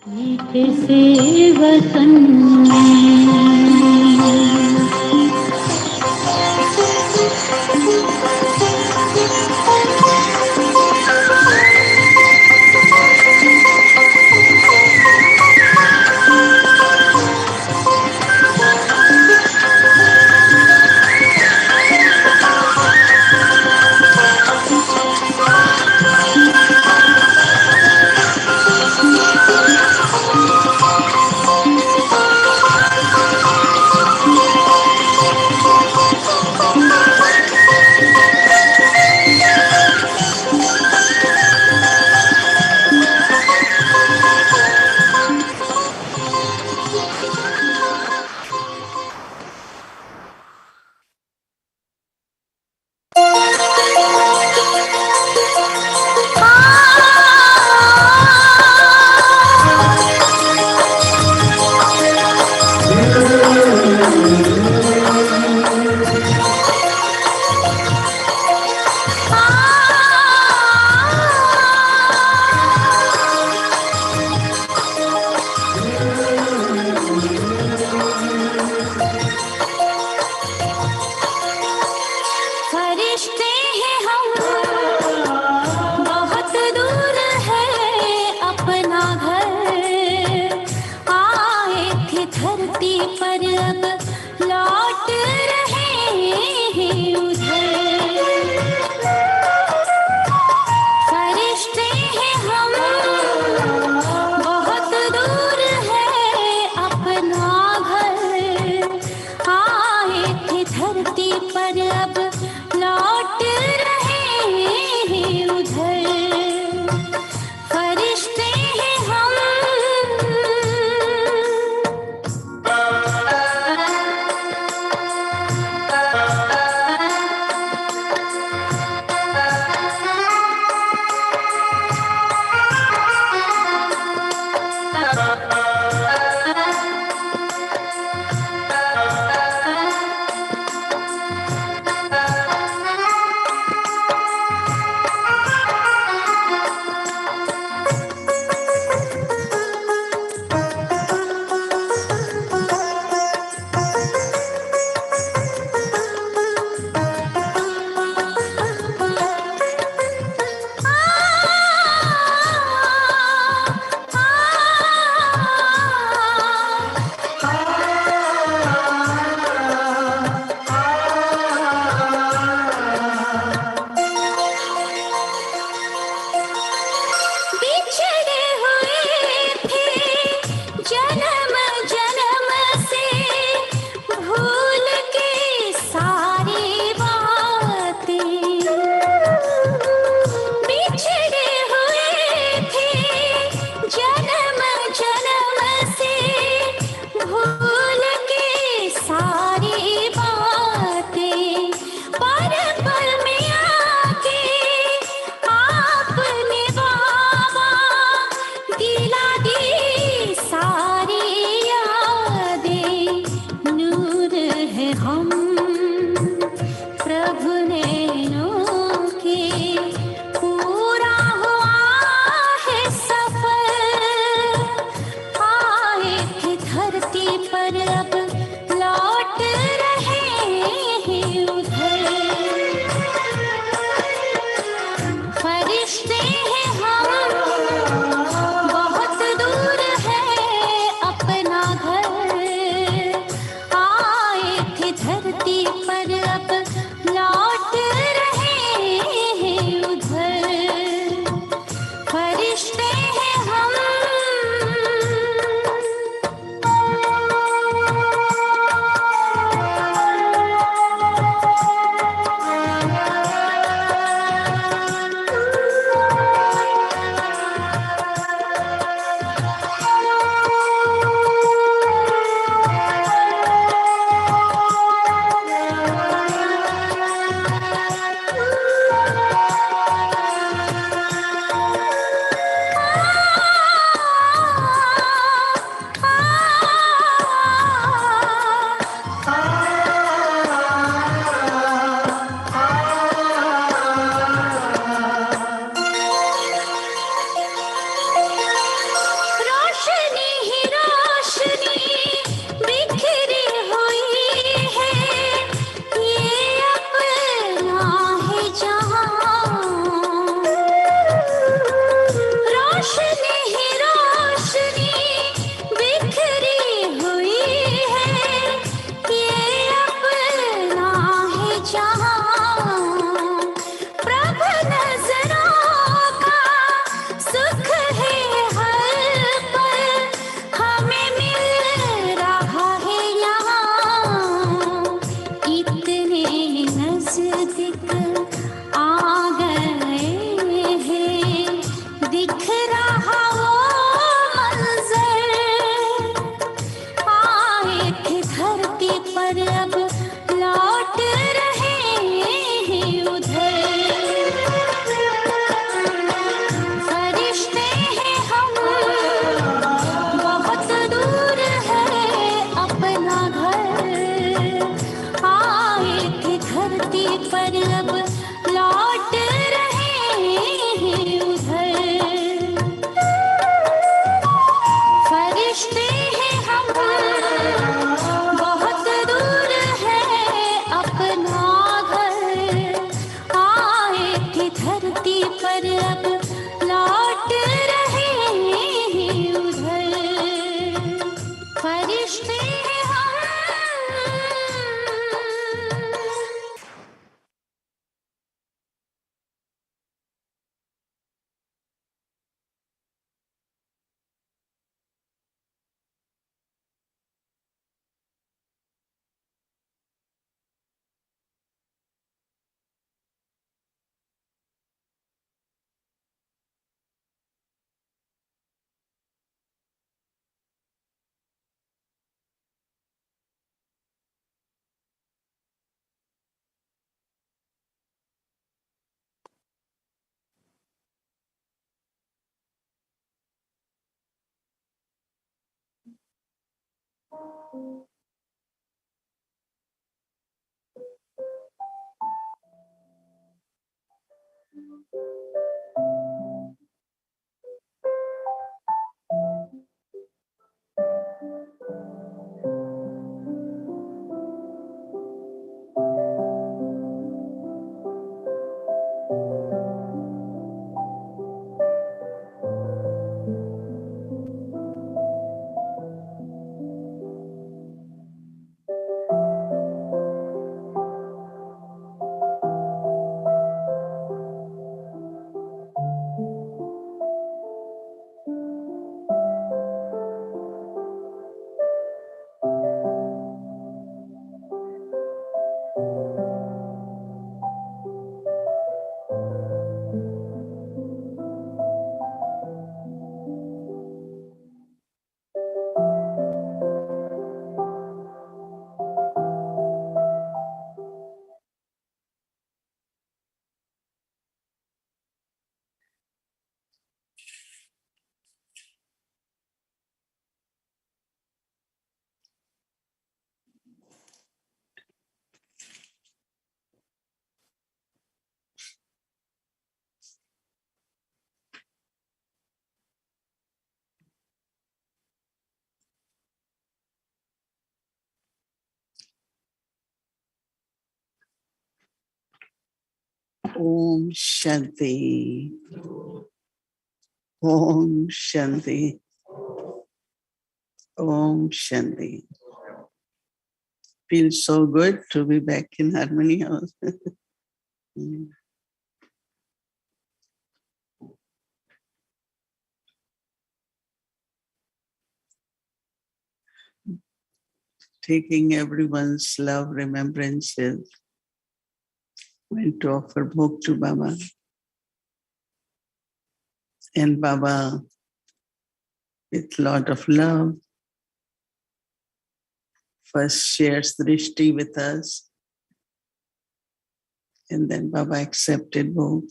मीठे से वतन फरिश्ते हैं हम, बहुत दूर है अपना घर। आए थे धरती पर अब लौट रहे हैं उधर। फरिश्ते हैं हम, बहुत दूर है अपना घर। आए थे धरती पर अब लौट रहे हैं उधर। फरिश्ते हैं हम। रिश्ते हैं हम। Om Shanti. Om Shanti. Om Shanti. Feels so good to be back in Harmony House. Taking everyone's love remembrances. Went to offer Bhog to Baba. And Baba, with lot of love, first shares Drishti with us. And then Baba accepted Bhog.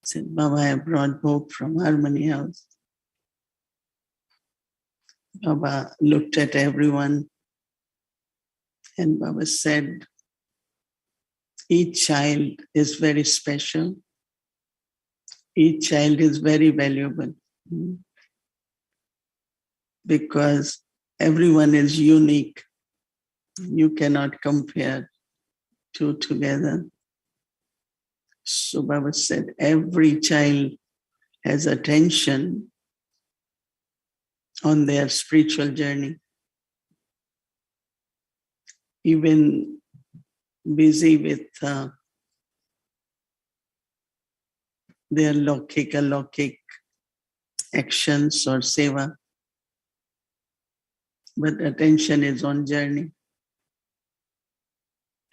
Said, Baba, I brought Bhog from Harmony House. Baba looked at everyone and Baba said, each child is very special. Each child is very valuable because everyone is unique. You cannot compare two together. So Baba said, every child has attention on their spiritual journey. Even busy with their alokik actions or seva, but attention is on journey.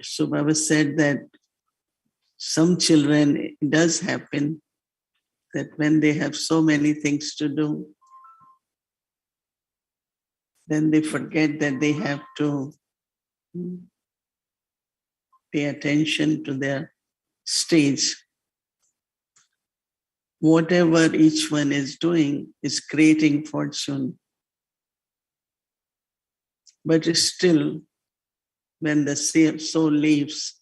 So Baba said that some children, it does happen that when they have so many things to do, then they forget that they have to pay attention to their stage. Whatever each one is doing is creating fortune. But still, when the soul leaves,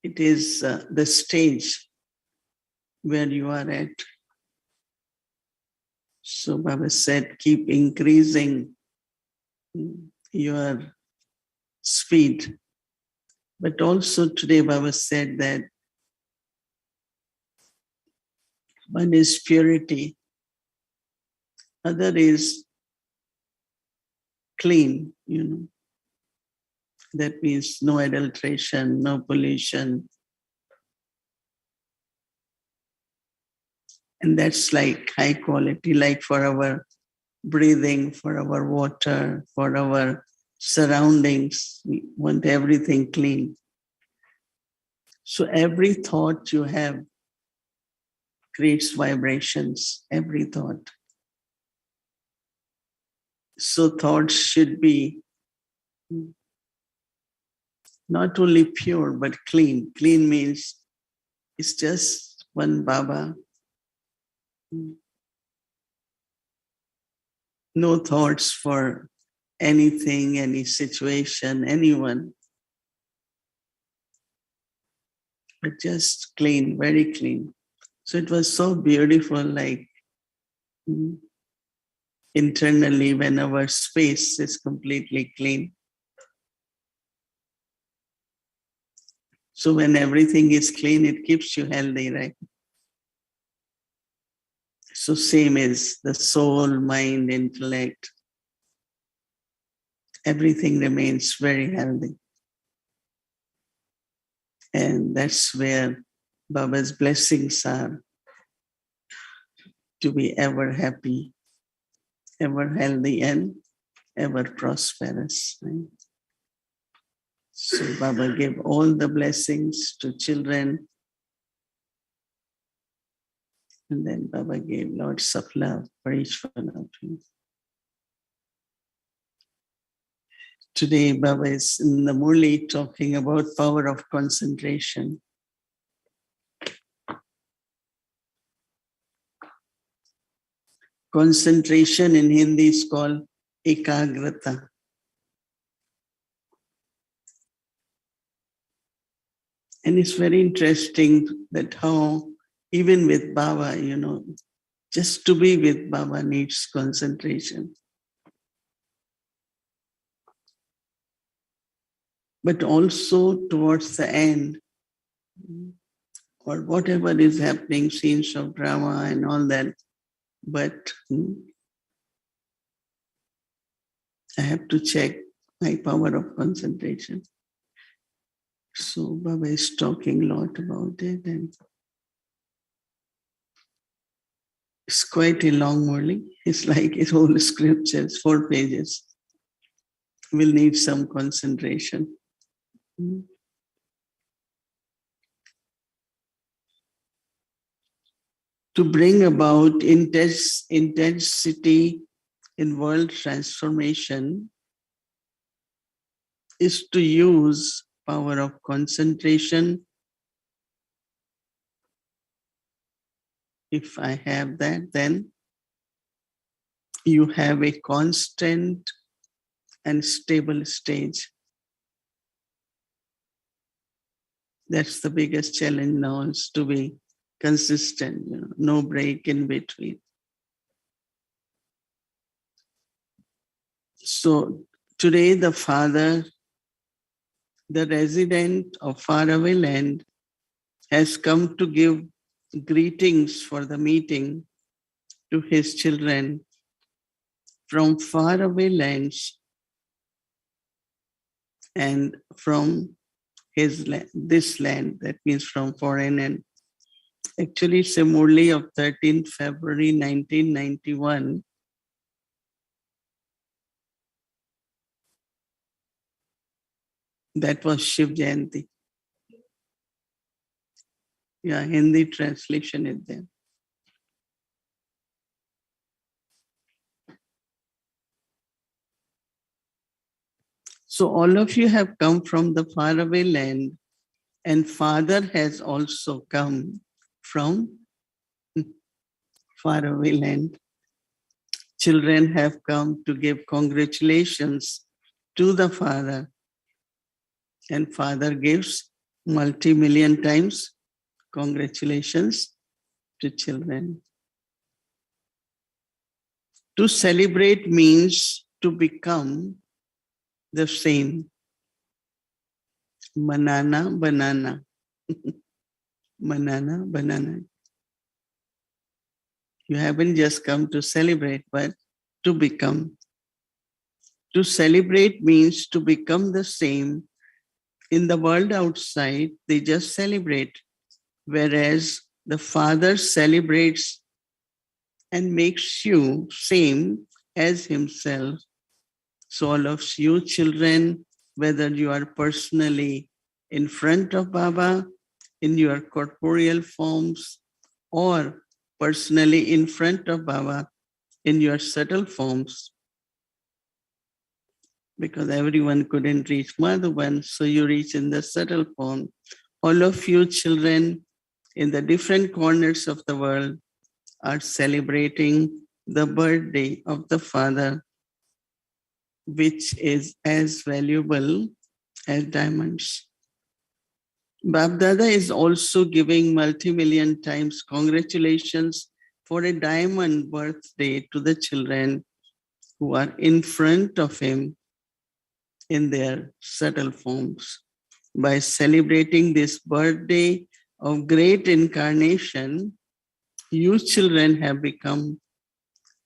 it is the stage where you are at. So Baba said, keep increasing your speed. But also today Baba said that one is purity Other is clean, That means no adulteration, no pollution. And that's like high quality, like for our breathing, for our water, for our surroundings. We want everything clean. So every thought you have creates vibrations, every thought. So thoughts should be not only pure, but clean. Clean means it's just one Baba. No thoughts for anything, any situation, anyone, but just clean, very clean. So it was so beautiful, like internally when our space is completely clean. So when everything is clean, it keeps you healthy, right? So same is the soul, mind, intellect, everything remains very healthy. And that's where Baba's blessings are, to be ever happy, ever healthy, and ever prosperous. Right? So Baba gave all the blessings to children. And then Baba gave lots of love for each one of you. Today, Baba is in the Murli talking about power of concentration. Concentration in Hindi is called ekagrata. And it's very interesting that how even with Baba, just to be with Baba needs concentration. But also towards the end, or whatever is happening, scenes of drama and all that, but I have to check my power of concentration. So Baba is talking a lot about it, and it's quite a long Murli. It's like his whole scriptures, 4 pages. Will need some concentration. To bring about intensity in world transformation is to use power of concentration. If I have that, then you have a constant and stable stage. That's the biggest challenge now, is to be consistent, no break in between. So today the father, the resident of faraway land, has come to give greetings for the meeting to his children from faraway lands and from his land, this land, that means from foreign. And actually it's a Murli of 13th February 1991. That was Shiv Jayanti. Yeah, Hindi translation is there. So all of you have come from the faraway land, and Father has also come from faraway land. Children have come to give congratulations to the Father, and Father gives multi-million times congratulations to children. To celebrate means to become the same. Manana, banana. Manana, banana. You haven't just come to celebrate, but to become. To celebrate means to become the same. In the world outside, they just celebrate, whereas the Father celebrates and makes you same as himself. So all of you children, whether you are personally in front of Baba in your corporeal forms or personally in front of Baba in your subtle forms, because everyone couldn't reach Madhuban, so you reach in the subtle form. All of you children in the different corners of the world are celebrating the birthday of the Father, which is as valuable as diamonds. Babdada is also giving multi-million times congratulations for a diamond birthday to the children who are in front of him in their subtle forms. By celebrating this birthday of great incarnation, you children have become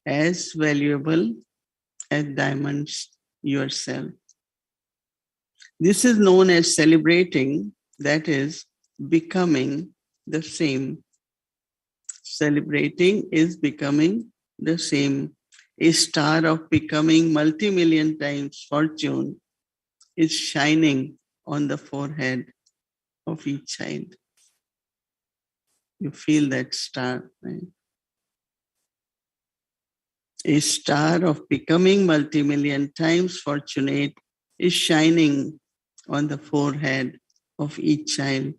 as valuable as diamonds yourself. This is known as celebrating, that is, becoming the same. Celebrating is becoming the same. A star of becoming multi-million times fortune is shining on the forehead of each child. You feel that star, right? A star of becoming multi-million times fortunate is shining on the forehead of each child.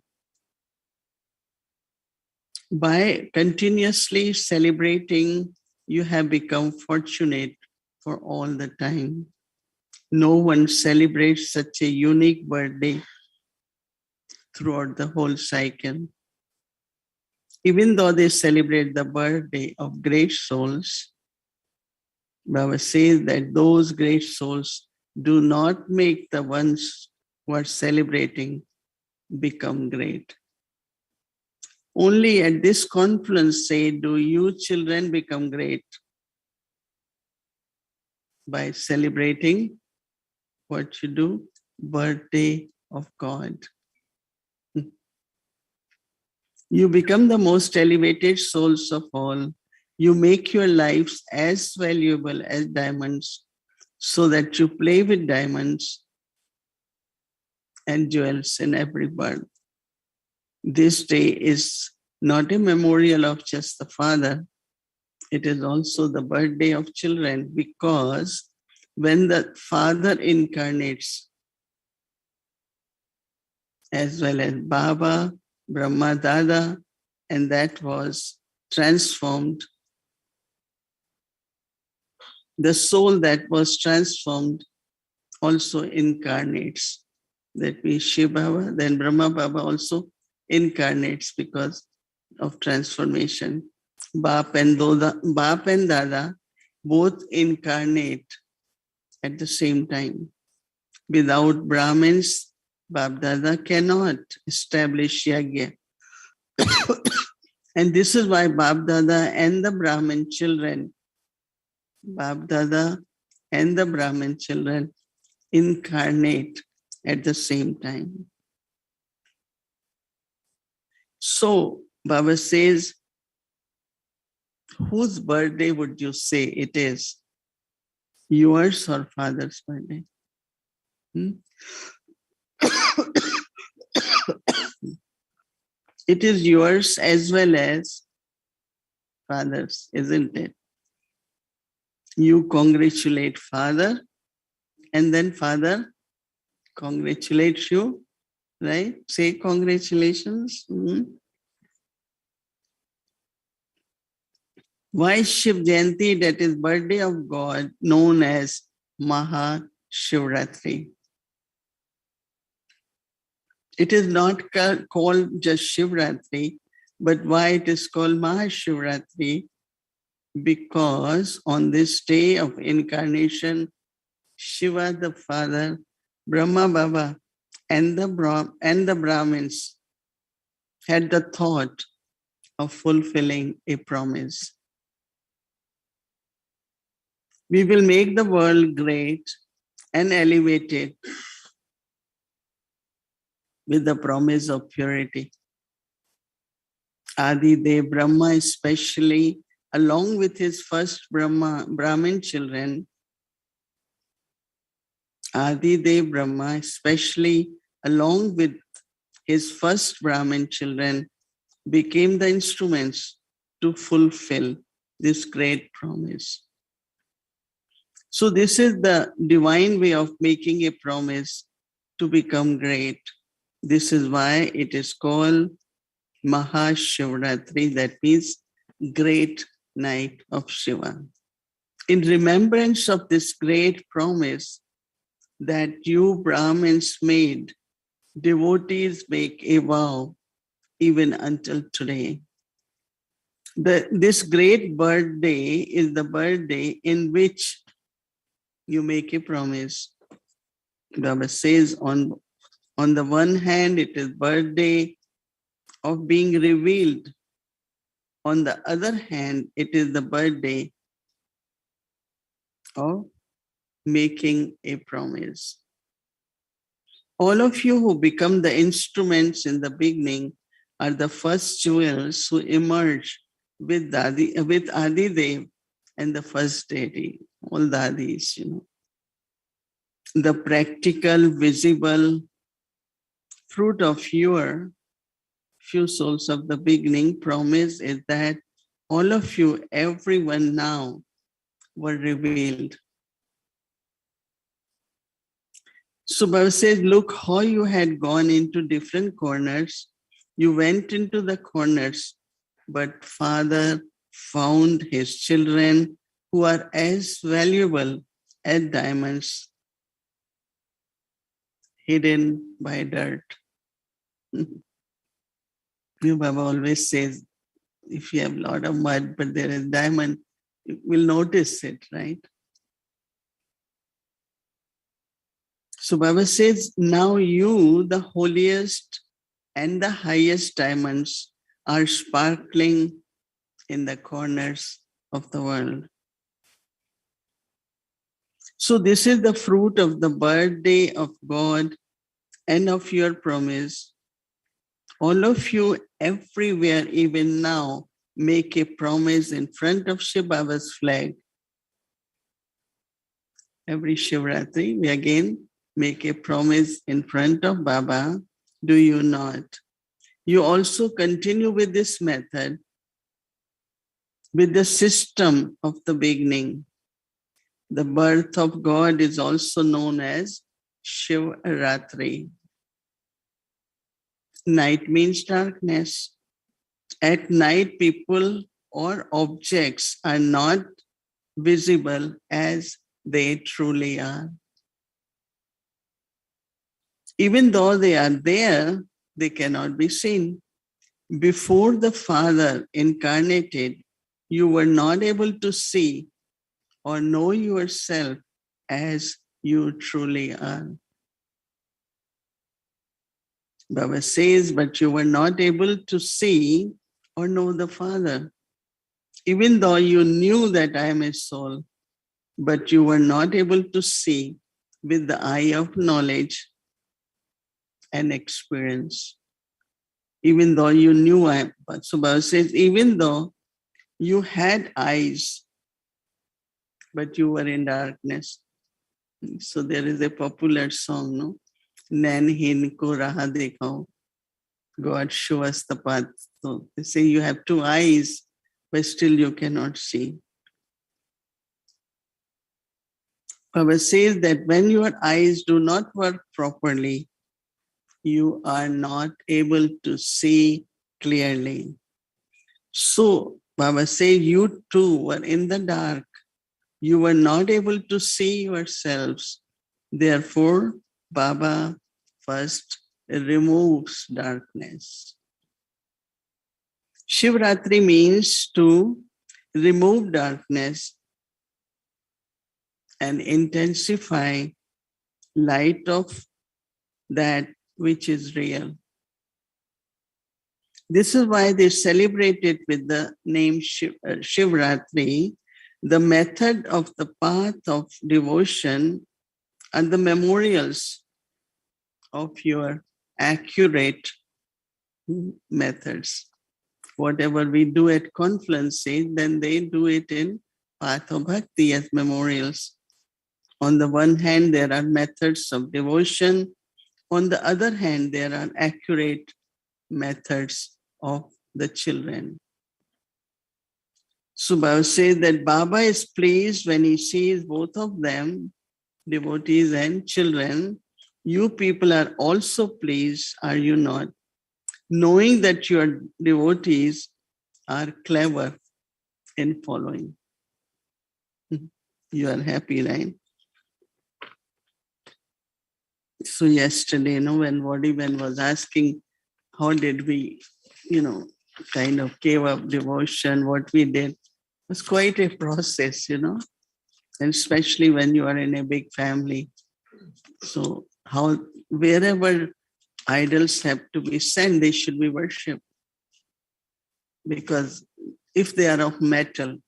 By continuously celebrating, you have become fortunate for all the time. No one celebrates such a unique birthday throughout the whole cycle. Even though they celebrate the birthday of great souls, Baba says that those great souls do not make the ones who are celebrating become great. Only at this confluence say, do you children become great? By celebrating what you do, birthday of God. You become the most elevated souls of all. You make your lives as valuable as diamonds so that you play with diamonds and jewels in every birth. This day is not a memorial of just the Father. It is also the birthday of children, because when the Father incarnates, as well as Baba, Brahma Dada, and that was transformed. The soul that was transformed also incarnates. That means Shiv Baba, then Brahma Baba also incarnates because of transformation. Bap and Dada both incarnate at the same time. Without Brahmins, Bap Dada cannot establish Yagya. And this is why Bap Dada and the Brahmin children, Bap Dada and the Brahmin children incarnate at the same time. So Baba says, whose birthday would you say it is? Yours or Father's birthday? It is yours as well as Father's, isn't it? You congratulate Father, and then Father congratulates you, right? Say congratulations. Why Shiv Jayanti, that is birthday of God, known as Maha Shivratri? It is not called just Shivratri, but why it is called Maha Shivratri? Because on this day of incarnation, Shiva the Father, Brahma Baba, and the Brahmins had the thought of fulfilling a promise. We will make the world great and elevated with the promise of purity. Adi Dev Brahma, especially along with his first Brahmin children, Adi Dev Brahma, especially along with his first Brahmin children, became the instruments to fulfill this great promise. So this is the divine way of making a promise to become great. This is why it is called Mahashivratri, that means great night of Shiva. In remembrance of this great promise that you Brahmins made, devotees make a vow even until today. This great birthday is the birthday in which you make a promise. Baba says on the one hand, it is birthday of being revealed. On the other hand, it is the birthday of making a promise. All of you who become the instruments in the beginning are the first jewels who emerge with Adidev and the first deity, all Dadis, The practical, visible fruit of your few souls of the beginning promise is that all of you, everyone now, were revealed. So Baba says, look how you had gone into different corners. You went into the corners, but Father found his children who are as valuable as diamonds hidden by dirt. Baba always says, if you have a lot of mud, but there is diamond, you will notice it, right? So Baba says, now you, the holiest and the highest diamonds, are sparkling in the corners of the world. So this is the fruit of the birthday of God and of your promise. All of you everywhere, even now, make a promise in front of Shiv Baba's flag. Every Shivratri, we again make a promise in front of Baba. Do you not? You also continue with this method, with the system of the beginning. The birth of God is also known as Shivratri. Night means darkness. At night, people or objects are not visible as they truly are. Even though they are there, they cannot be seen. Before the Father incarnated, you were not able to see or know yourself as you truly are. Baba says, but you were not able to see or know the Father. Even though you knew that I am a soul, but you were not able to see with the eye of knowledge and experience. Even though you knew I am. So Baba says, even though you had eyes, but you were in darkness. So there is a popular song, no? Nain hin ko raha dekhao. God show us the path. So they say you have two eyes, but still you cannot see. Baba says that when your eyes do not work properly, you are not able to see clearly. So Baba says you too were in the dark. You were not able to see yourselves. Therefore, Baba first removes darkness. Shivratri means to remove darkness and intensify light of that which is real. This is why they celebrate it with the name Shivratri, The method of the path of devotion are the memorials of your accurate methods. Whatever we do at confluences, then they do it in path of bhakti as memorials. On the one hand, there are methods of devotion. On the other hand, there are accurate methods of the children. So Baba says that Baba is pleased when he sees both of them, devotees and children. You people are also pleased, are you not? Knowing that your devotees are clever in following. You are happy, right? So yesterday, when Vodiben was asking, how did we, kind of gave up devotion, what we did, was quite a process, and especially when you are in a big family. So wherever idols have to be sent, they should be worshipped. Because if they are of metal,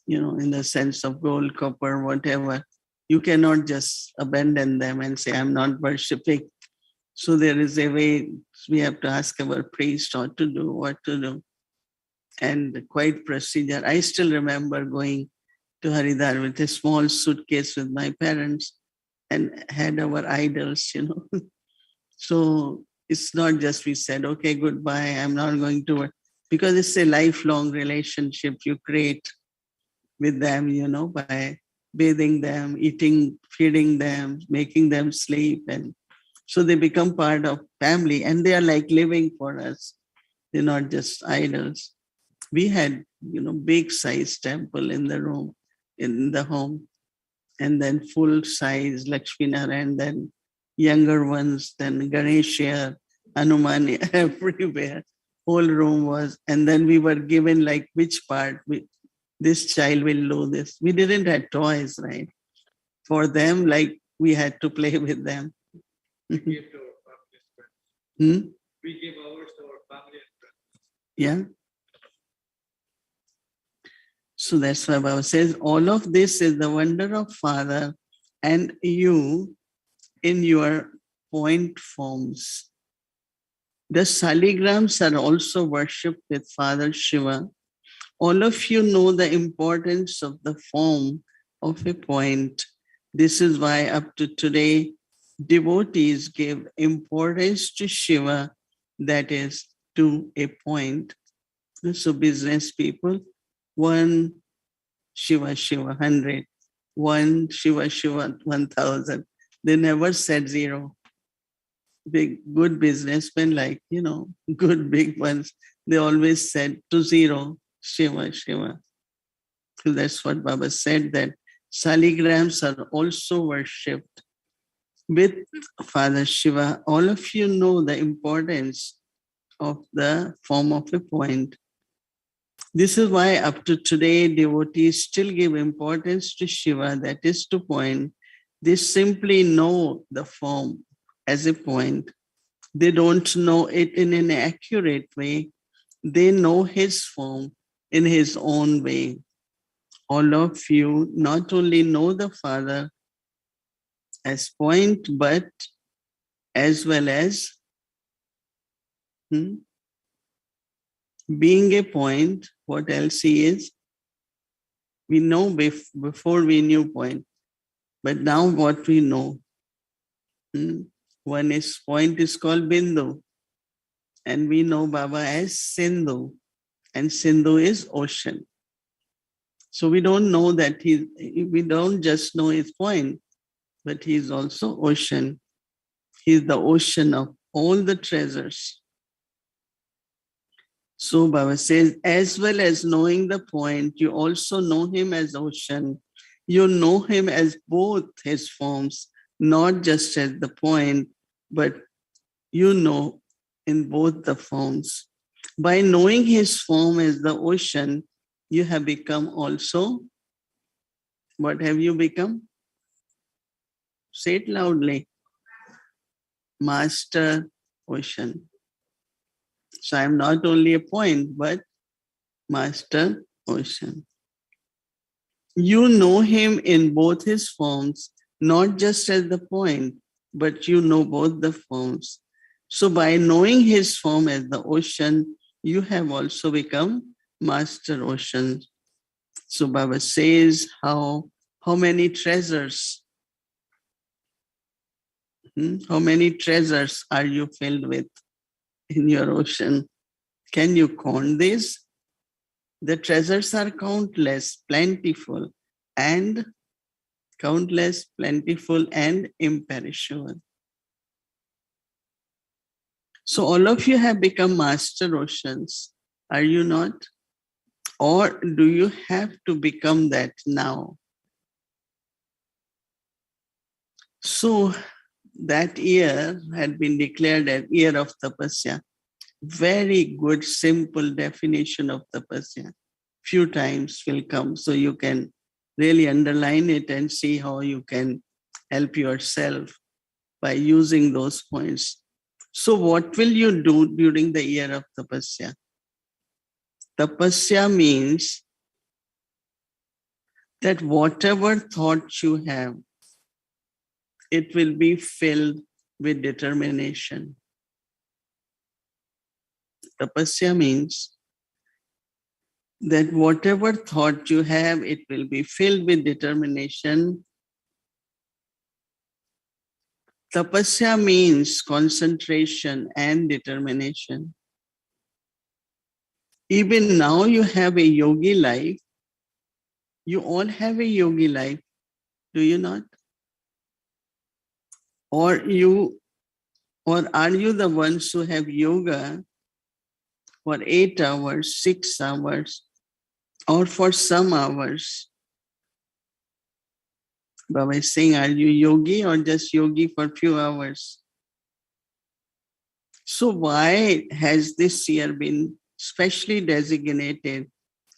in the sense of gold, copper, whatever, you cannot just abandon them and say, I'm not worshipping. So there is a way we have to ask our priest what to do. And quite procedure. I still remember going to Haridwar with a small suitcase with my parents and had our idols, So it's not just we said, okay, goodbye, I'm not going to work. Because it's a lifelong relationship you create with them, by bathing them, eating, feeding them, making them sleep. And so they become part of family and they are like living for us. They're not just idols. We had, big size temple in the room, in the home, and then full size Lakshmi Narayan, then younger ones, then Ganesha, Hanuman, everywhere. Whole room was, and then we were given like which part, this child will do this. We didn't have toys, right? For them, like we had to play with them. We gave to our family and friends. Hmm? We gave ours to our family and friends. Yeah. So that's why Baba says, all of this is the wonder of Father and you in your point forms. The saligrams are also worshipped with Father Shiva. All of you know the importance of the form of a point. This is why up to today, devotees give importance to Shiva, that is, to a point. So business people, one Shiva Shiva 100, one Shiva Shiva 1000. They never said zero. Big, good businessmen, like, good big ones, they always said to zero, Shiva Shiva. So that's what Baba said, that saligrams are also worshipped with Father Shiva. All of you know the importance of the form of a point. This is why up to today, devotees still give importance to Shiva, that is to point. They simply know the form as a point. They don't know it in an accurate way. They know his form in his own way. All of you not only know the Father as point, but as well as being a point, what else he is? We know before we knew point, but now what we know. One is point is called Bindu, and we know Baba as Sindhu, and Sindhu is ocean. So we don't know that we don't just know his point, but he is also ocean. He is the ocean of all the treasures. So Baba says, as well as knowing the point, you also know him as ocean. You know him as both his forms, not just as the point, but you know in both the forms. By knowing his form as the ocean, you have become also, what have you become? Say it loudly. Master ocean. So I'm not only a point, but Master ocean. You know him in both his forms, not just as the point, but you know both the forms. So by knowing his form as the ocean, you have also become master ocean. So Baba says how many treasures, how many treasures are you filled with in your ocean? Can you count this? The treasures are countless, plentiful, and countless, plentiful, and imperishable. So all of you have become master oceans, are you not? Or do you have to become that now? So that year had been declared as year of tapasya. Very good, simple definition of tapasya. Few times will come, so you can really underline it and see how you can help yourself by using those points. So what will you do during the year of tapasya? Tapasya means that whatever thought you have, it will be filled with determination. Tapasya means that whatever thought you have, it will be filled with determination. Tapasya means concentration and determination. Even now you have a yogi life. You all have a yogi life, do you not? Or are you the ones who have yoga for 8 hours, 6 hours, or for some hours? Baba is saying, are you yogi or just yogi for few hours? So why has this year been specially designated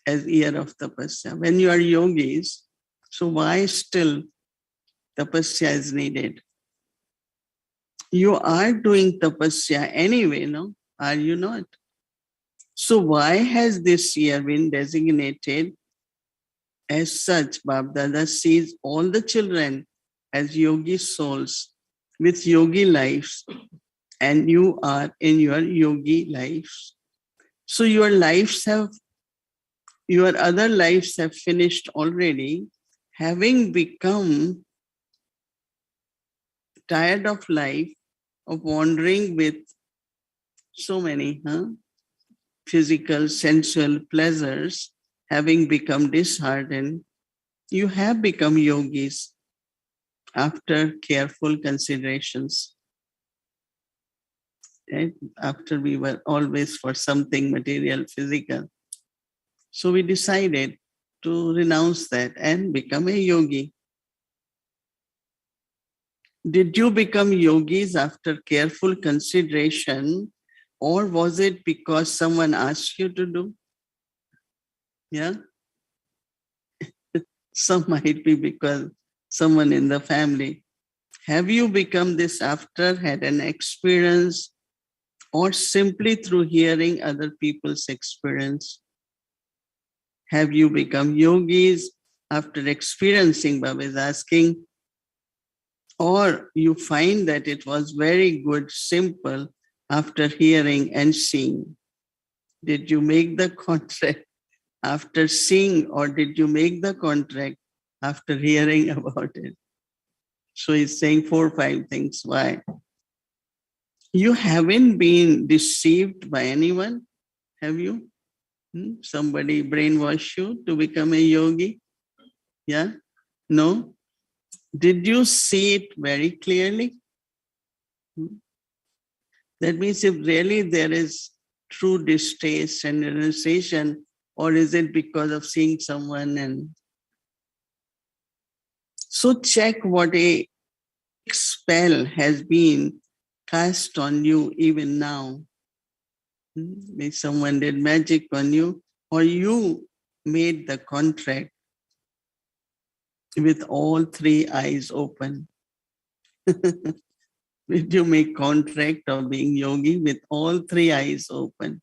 as year of tapasya? When you are yogis, so why still tapasya is needed? You are doing tapasya anyway, no? Are you not? So why has this year been designated as such? Bab Dada sees all the children as yogi souls with yogi lives, and you are in your yogi lives. So your other lives have finished already, having become tired of life, of wandering with so many physical, sensual pleasures, having become disheartened. You have become yogis after careful considerations. Right? After we were always for something material, physical. So we decided to renounce that and become a yogi. Did you become yogis after careful consideration, or was it because someone asked you to do? Yeah. Some might be because someone in the family. Have you become this after had an experience, or simply through hearing other people's experience? Have you become yogis after experiencing, Baba is asking, or you find that it was very good, simple after hearing and seeing? Did you make the contract after seeing, or did you make the contract after hearing about it? So he's saying 4 or 5 things. Why? You haven't been deceived by anyone, have you? Somebody brainwash you to become a yogi? Yeah? No? Did you see it very clearly? That means if really there is true distaste and renunciation, or is it because of seeing someone? And so check what a spell has been cast on you even now. Maybe someone did magic on you, or you made the contract with all 3 eyes open. Did you make contract of being yogi with all 3 eyes open?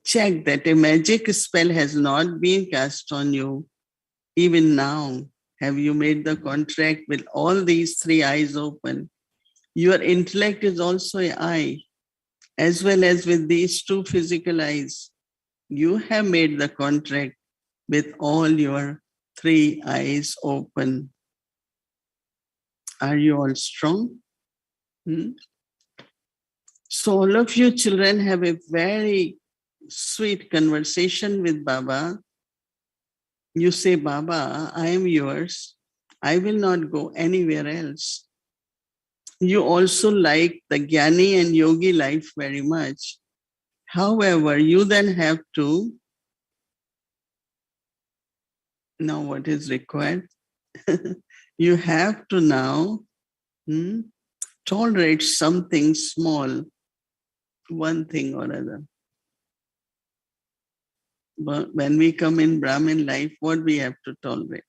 check that a magic spell has not been cast on you. Even now, have you made the contract with all these three eyes open? Your intellect is also an eye, as well as with these two physical eyes. You have made the contract with all your three eyes open. Are you all strong? So all of you children have a very sweet conversation with Baba. You say, Baba, I am yours. I will not go anywhere else. You also like the Jnani and Yogi life very much. However, you then have to know what is required. You have to now tolerate something small, one thing or other. But when we come in Brahmin life, what we have to tolerate?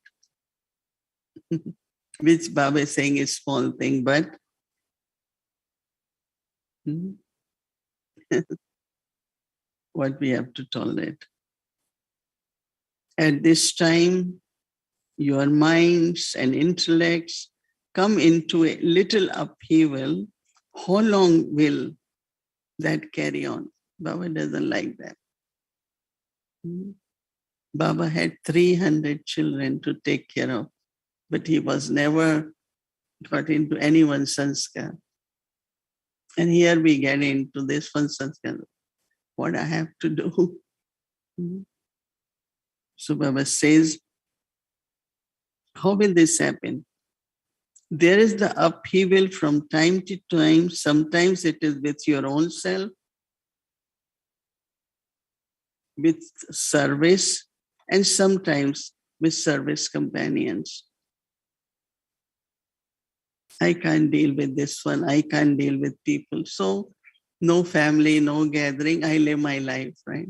Which Baba is saying is small thing, but what we have to tolerate. At this time, your minds and intellects come into a little upheaval. How long will that carry on? Baba doesn't like that. Baba had 300 children to take care of, but he was never got into anyone's sanskar. And here we get into this one sanskar. What I have to do? So Baba says, how will this happen? There is the upheaval from time to time. Sometimes it is with your own self, with service, and sometimes with service companions. I can't deal with this one. I can't deal with people. So no family, no gathering. I live my life, right?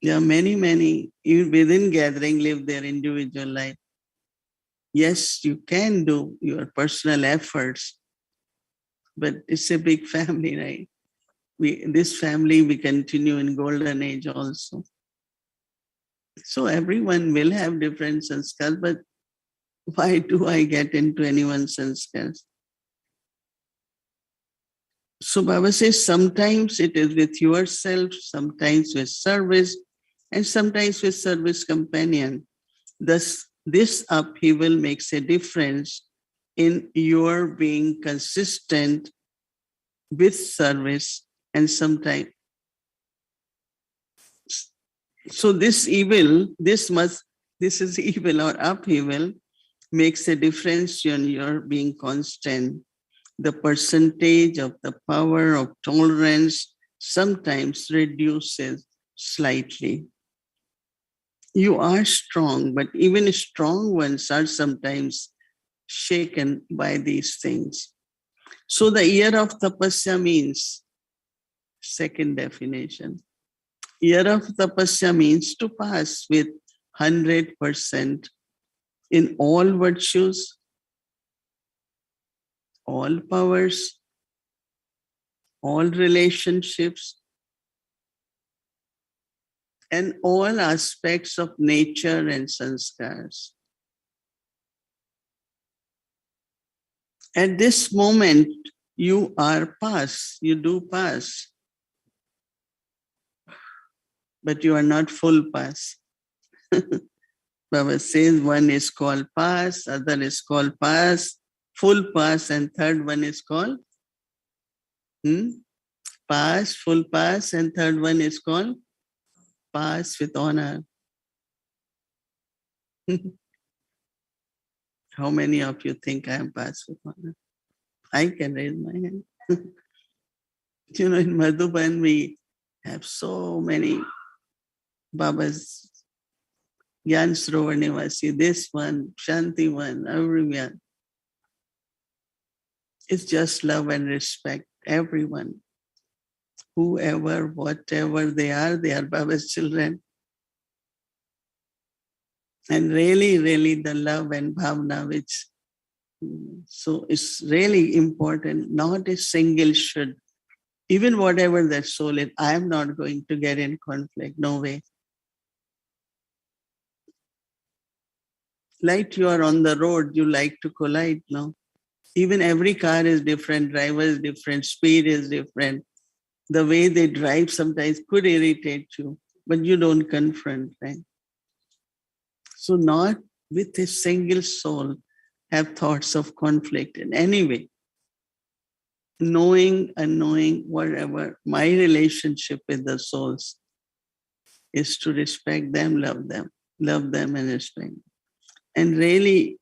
There are many, even within gathering, live their individual life. Yes, you can do your personal efforts, but it's a big family, right? This family, we continue in golden age also. So everyone will have different sanskars, but why do I get into anyone's sanskars? So Baba says, sometimes it is with yourself, sometimes with service, and sometimes with service companion. Thus, this upheaval makes a difference in your being consistent with service and sometimes. So this evil, this is evil or upheaval makes a difference in your being constant. The percentage of the power of tolerance sometimes reduces slightly. You are strong, but even strong ones are sometimes shaken by these things. So the year of tapasya means, second definition, year of tapasya means to pass with 100% in all virtues, all powers, all relationships, and all aspects of nature and sanskars. At this moment, you are pass, you do pass, but you are not full pass. Baba says one is called pass, other is called pass, full pass, and third one is called pass, full pass, and third one is called pass with honor. How many of you think I am pass with honor? I can raise my hand. In Madhuban, we have so many Babas, Gyan Sarovar Nivasi, this one, Shanti one, everyone. It's just love and respect, everyone. Whoever, whatever they are Baba's children. And really the love and bhavna, which, so it's really important, not a single should. Even whatever that soul is, I am not going to get in conflict. No way. Like you are on the road, you like to collide, no? Even every car is different, driver is different, speed is different. The way they drive sometimes could irritate you, but you don't confront, right? So not with a single soul have thoughts of conflict in any way. Knowing, unknowing, whatever, my relationship with the souls is to respect them and respect. And really,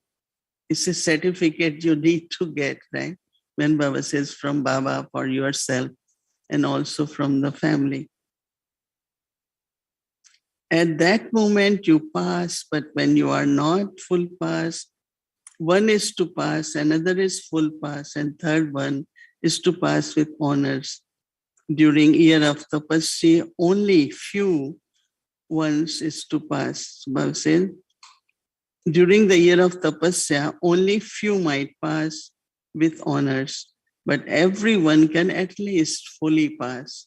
it's a certificate you need to get, right? When Baba says from Baba for yourself and also from the family. At that moment you pass, but when you are not full pass, one is to pass, another is full pass, and third one is to pass with honors. During year of tapasya, only few ones is to pass. Baba said, during the year of tapasya, only few might pass with honors, but everyone can at least fully pass.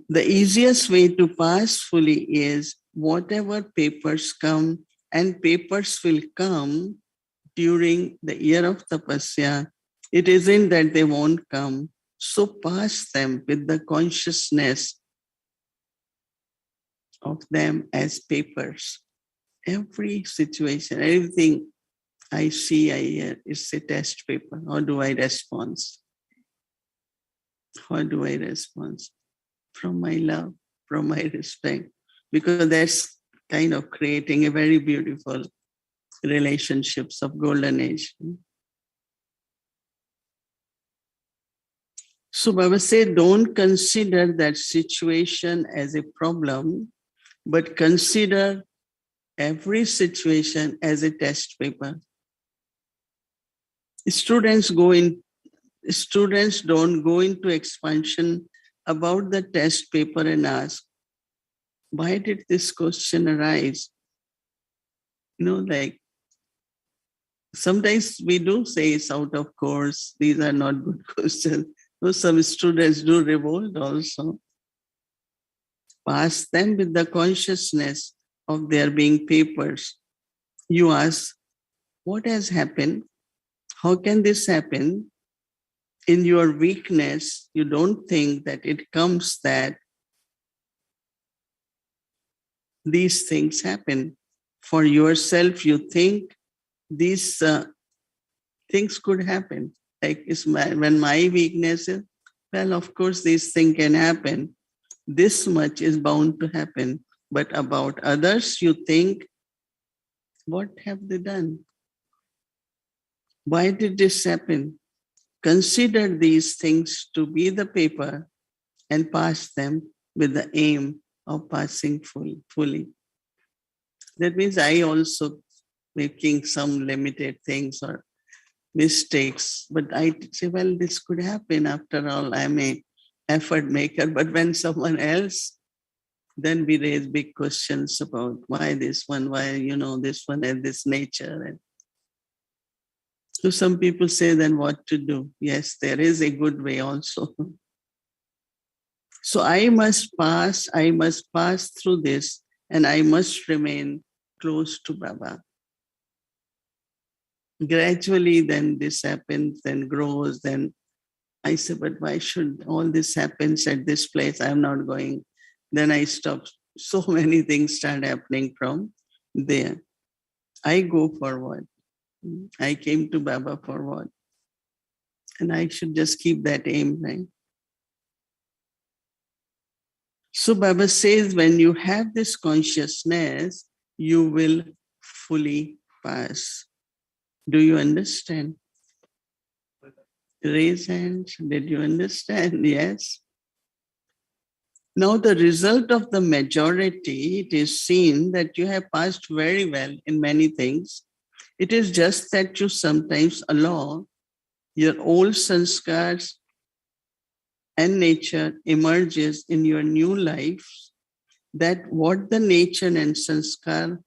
The easiest way to pass fully is whatever papers come, and papers will come during the year of tapasya. It isn't that they won't come. So pass them with the consciousness of them as papers. Every situation, everything I see, I hear is a test paper. How do I respond? How do I respond? From my love, from my respect, because that's kind of creating a very beautiful relationships of golden age. So Baba said, don't consider that situation as a problem, but consider every situation as a test paper. Students don't go into expansion about the test paper and ask, why did this question arise? Like sometimes we do say it's out of course, these are not good questions. Some students do revolt also. Pass them with the consciousness of there being papers. You ask, what has happened? How can this happen? In your weakness, you don't think that it comes that these things happen. For yourself, you think these things could happen. Like when my weakness is, well, of course, these things can happen. This much is bound to happen. But about others, you think, what have they done? Why did this happen? Consider these things to be the paper and pass them with the aim of passing fully. That means I also making some limited things or mistakes, but I say, well, this could happen. After all, I'm a effort maker. But when someone else, then we raise big questions about why this one, why, this one has this nature. And so some people say then what to do. Yes, there is a good way also. So I must pass through this, and I must remain close to Baba. Gradually, then this happens, then grows, then I say, but why should all this happens at this place? I'm not going. Then I stop. So many things start happening from there. I go forward. I came to Baba forward. And I should just keep that aim, right? So Baba says, when you have this consciousness, you will fully pass. Do you understand? Raise hands. Did you understand? Yes. Now the result of the majority, it is seen that you have passed very well in many things. It is just that you sometimes allow your old sanskars and nature emerges in your new life, that what the nature and sanskar,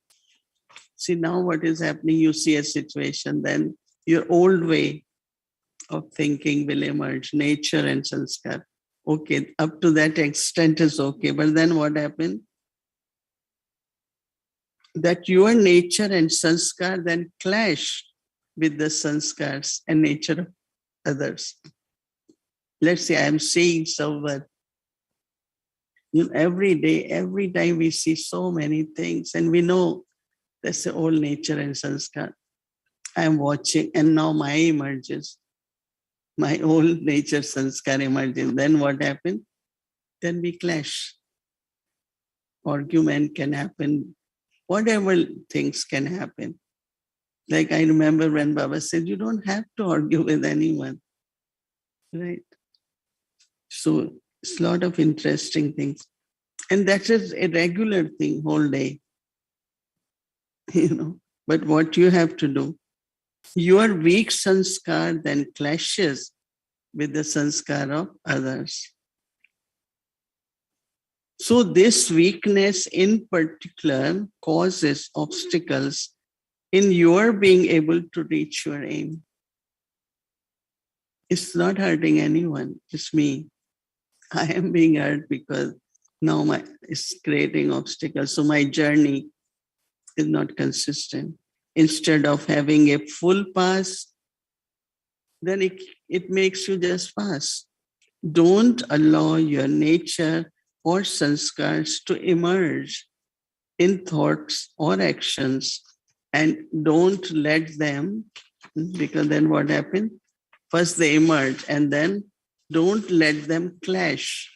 see now what is happening, you see a situation, then your old way of thinking will emerge, nature and sanskar. Okay, up to that extent is okay. But then what happened? That your nature and sanskar then clash with the sanskars and nature of others. Let's say I'm seeing someone, every day, every time we see so many things, and we know that's the old nature and sanskar. I'm watching, and now my emerges. My old nature sanskar emerges. Then what happens? Then we clash. Argument can happen. Whatever things can happen. Like I remember when Baba said, you don't have to argue with anyone. Right? So it's a lot of interesting things. And that is a regular thing whole day. But what you have to do, your weak sanskar then clashes with the sanskar of others. So this weakness in particular causes obstacles in your being able to reach your aim. It's not hurting anyone, it's me. I am being hurt because now it's creating obstacles. So my journey is not consistent. Instead of having a full pass, then it makes you just pass. Don't allow your nature or sanskars to emerge in thoughts or actions, and don't let them, because then what happens? First they emerge, and then don't let them clash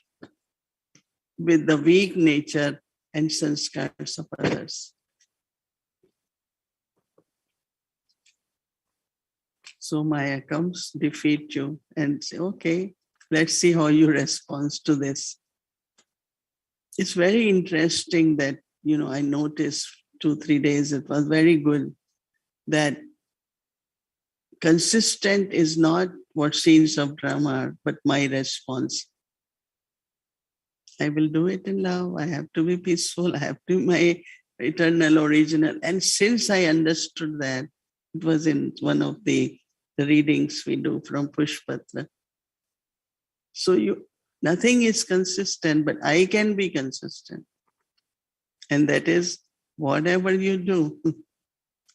with the weak nature and sanskars of others. So Maya comes, defeat you, and say, okay, let's see how you respond to this. It's very interesting that, I noticed 2-3 days, it was very good, that consistent is not what scenes of drama are, but my response. I will do it in love. I have to be peaceful. I have to be my eternal original. And since I understood that, it was in one of the readings we do from Pushpatra. So nothing is consistent, but I can be consistent. And that is, whatever you do,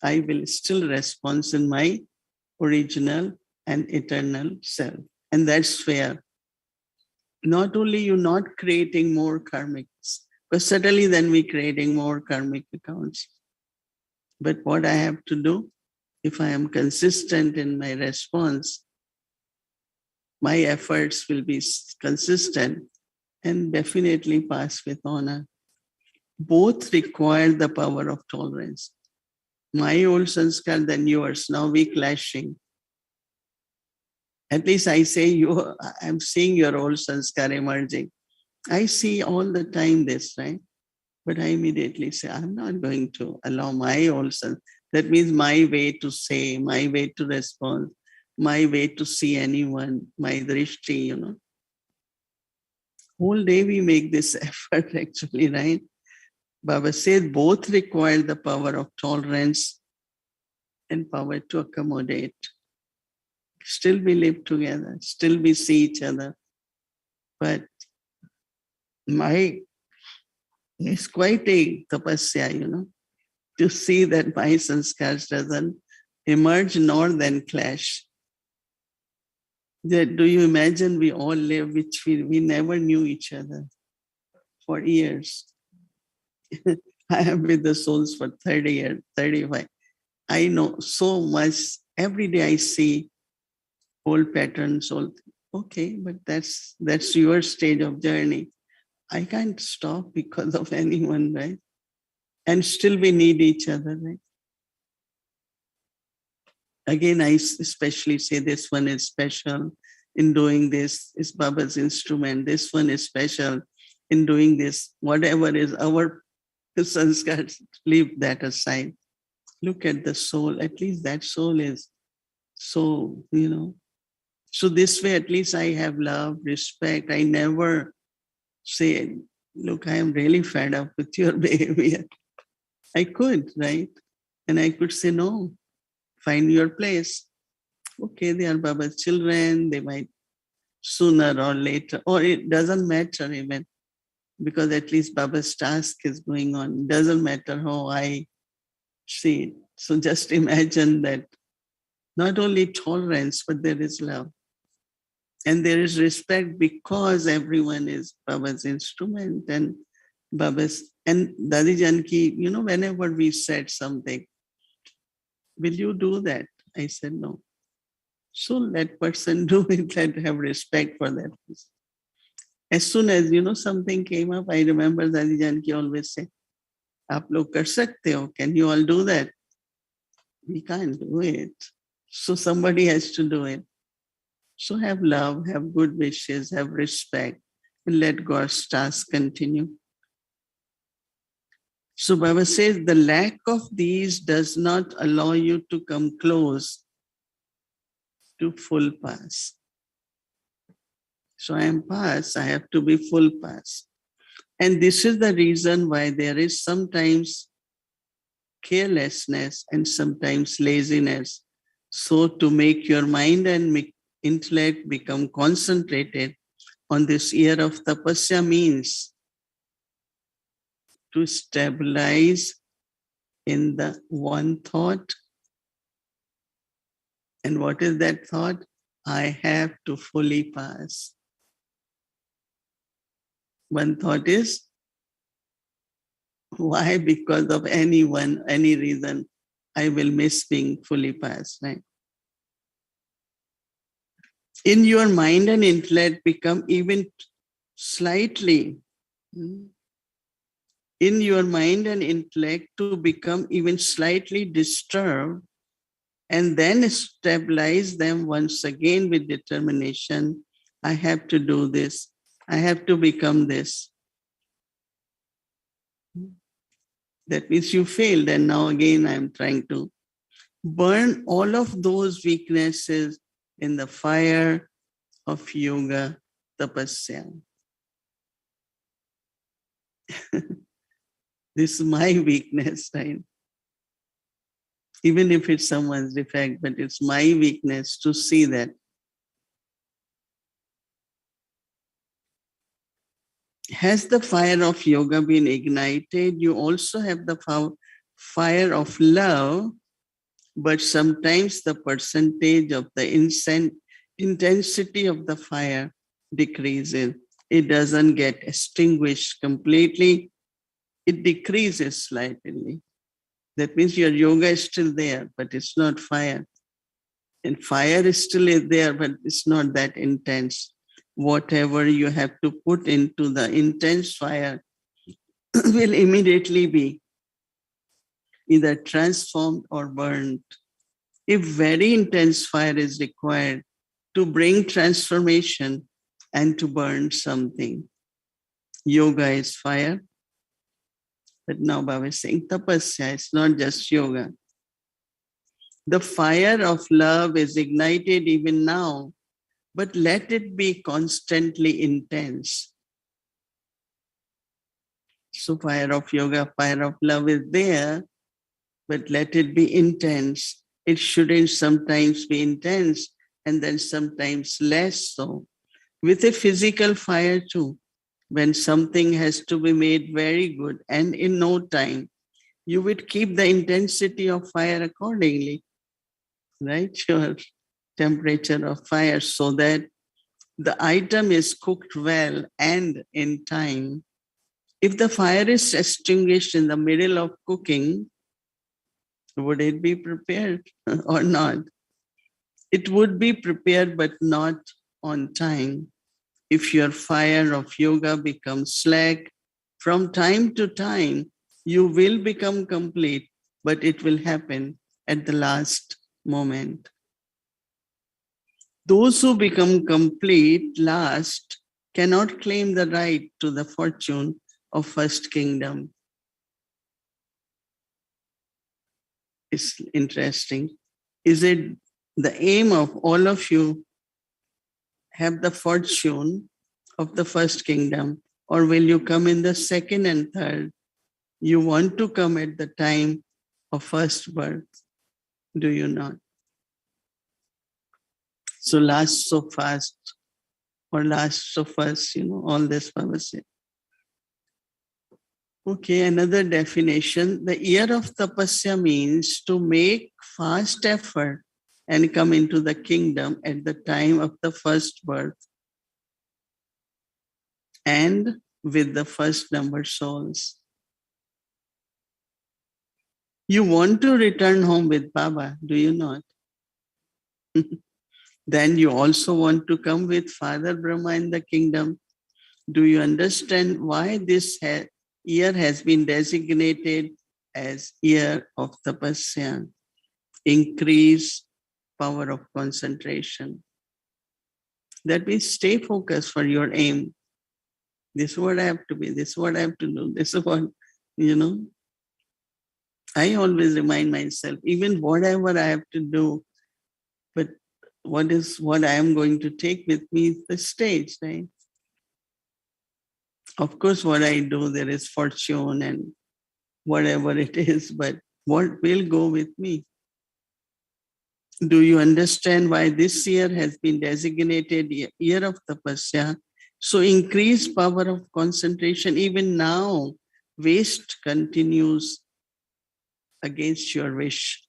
I will still respond in my original and eternal self. And that's fair. Not only you're not creating more karmics, but certainly then we're creating more karmic accounts. But what I have to do, if I am consistent in my response, my efforts will be consistent and definitely pass with honor. Both require the power of tolerance. My old sanskar, then yours. Now we clashing. At least I say I'm seeing your old sanskar emerging. I see all the time this, right? But I immediately say, I'm not going to allow my old sanskar. That means my way to say, my way to respond, my way to see anyone, my drishti, Whole day we make this effort actually, right? Baba said both require the power of tolerance and power to accommodate. Still we live together, still we see each other. But it's quite a tapasya, to see that my sanskars doesn't emerge nor then clash. Do you imagine we all live, which we never knew each other for years. I am with the souls for 30 years, 35. I know so much. Every day I see old patterns, okay, but that's your stage of journey. I can't stop because of anyone, right? And still we need each other, right? Again, I especially say this one is special in doing this. It's Baba's instrument. This one is special in doing this. Whatever is our sanskars, leave that aside. Look at the soul. At least that soul is so, So this way, at least I have love, respect. I never say, look, I am really fed up with your behavior. I could, right? And I could say, no, find your place. Okay, they are Baba's children, they might sooner or later, or it doesn't matter even, because at least Baba's task is going on. It doesn't matter how I see it. So just imagine that not only tolerance, but there is love. And there is respect because everyone is Baba's instrument and Baba's. And Dadi Janki, whenever we said something, will you do that? I said, no. So let person do it, let have respect for that. As soon as, something came up, I remember Dadi Janki always say, "Aap log kar sakte ho, can you all do that?" We can't do it. So somebody has to do it. So have love, have good wishes, have respect, and let God's task continue. So Baba says the lack of these does not allow you to come close to full pass. So I am pass, I have to be full pass. And this is the reason why there is sometimes carelessness and sometimes laziness. So to make your mind and intellect become concentrated on this year of tapasya means to stabilize in the one thought. And what is that thought? I have to fully pass. One thought is, why? Because of anyone, any reason, I will miss being fully passed, right? In your mind and intellect become even slightly, in your mind and intellect to become even slightly disturbed, and then stabilize them once again with determination. I have to do this. I have to become this. That means you failed, and now again I'm trying to burn all of those weaknesses in the fire of yoga tapasya. This is my weakness, right? Even if it's someone's defect, but it's my weakness to see that. Has the fire of yoga been ignited? You also have the fire of love, but sometimes the percentage of the intensity of the fire decreases. It doesn't get extinguished completely. It decreases slightly. That means your yoga is still there, but it's not fire. And fire is still there, but it's not that intense. Whatever you have to put into the intense fire will immediately be either transformed or burned. If very intense fire is required to bring transformation and to burn something, yoga is fire. But now Baba is saying tapasya, it's not just yoga. The fire of love is ignited even now, but let it be constantly intense. So fire of yoga, fire of love is there, but let it be intense. It shouldn't sometimes be intense and then sometimes less so. With a physical fire too, when something has to be made very good and in no time, you would keep the intensity of fire accordingly, right? Your temperature of fire so that the item is cooked well and in time. If the fire is extinguished in the middle of cooking, would it be prepared or not? It would be prepared, but not on time. If your fire of yoga becomes slack, from time to time, you will become complete, but it will happen at the last moment. Those who become complete last cannot claim the right to the fortune of first kingdom. It's interesting. Is it the aim of all of you have the fortune of the first kingdom, or will you come in the second and third? You want to come at the time of first birth, do you not? So last so fast or last so fast, all this Baba said. Okay, another definition. The year of tapasya means to make fast effort and come into the kingdom at the time of the first birth and with the first number souls. You want to return home with Baba, do you not? Then you also want to come with Father Brahma in the kingdom. Do you understand why this year has been designated as year of tapasya? Increase power of concentration. That means stay focused for your aim. This is what I have to be. This is what I have to do. This is what, I always remind myself, even whatever I have to do, but what I am going to take with me is the stage, right? Of course, what I do, there is fortune and whatever it is, but what will go with me? Do you understand why this year has been designated year of tapasya? So increase power of concentration. Even now, waste continues against your wish.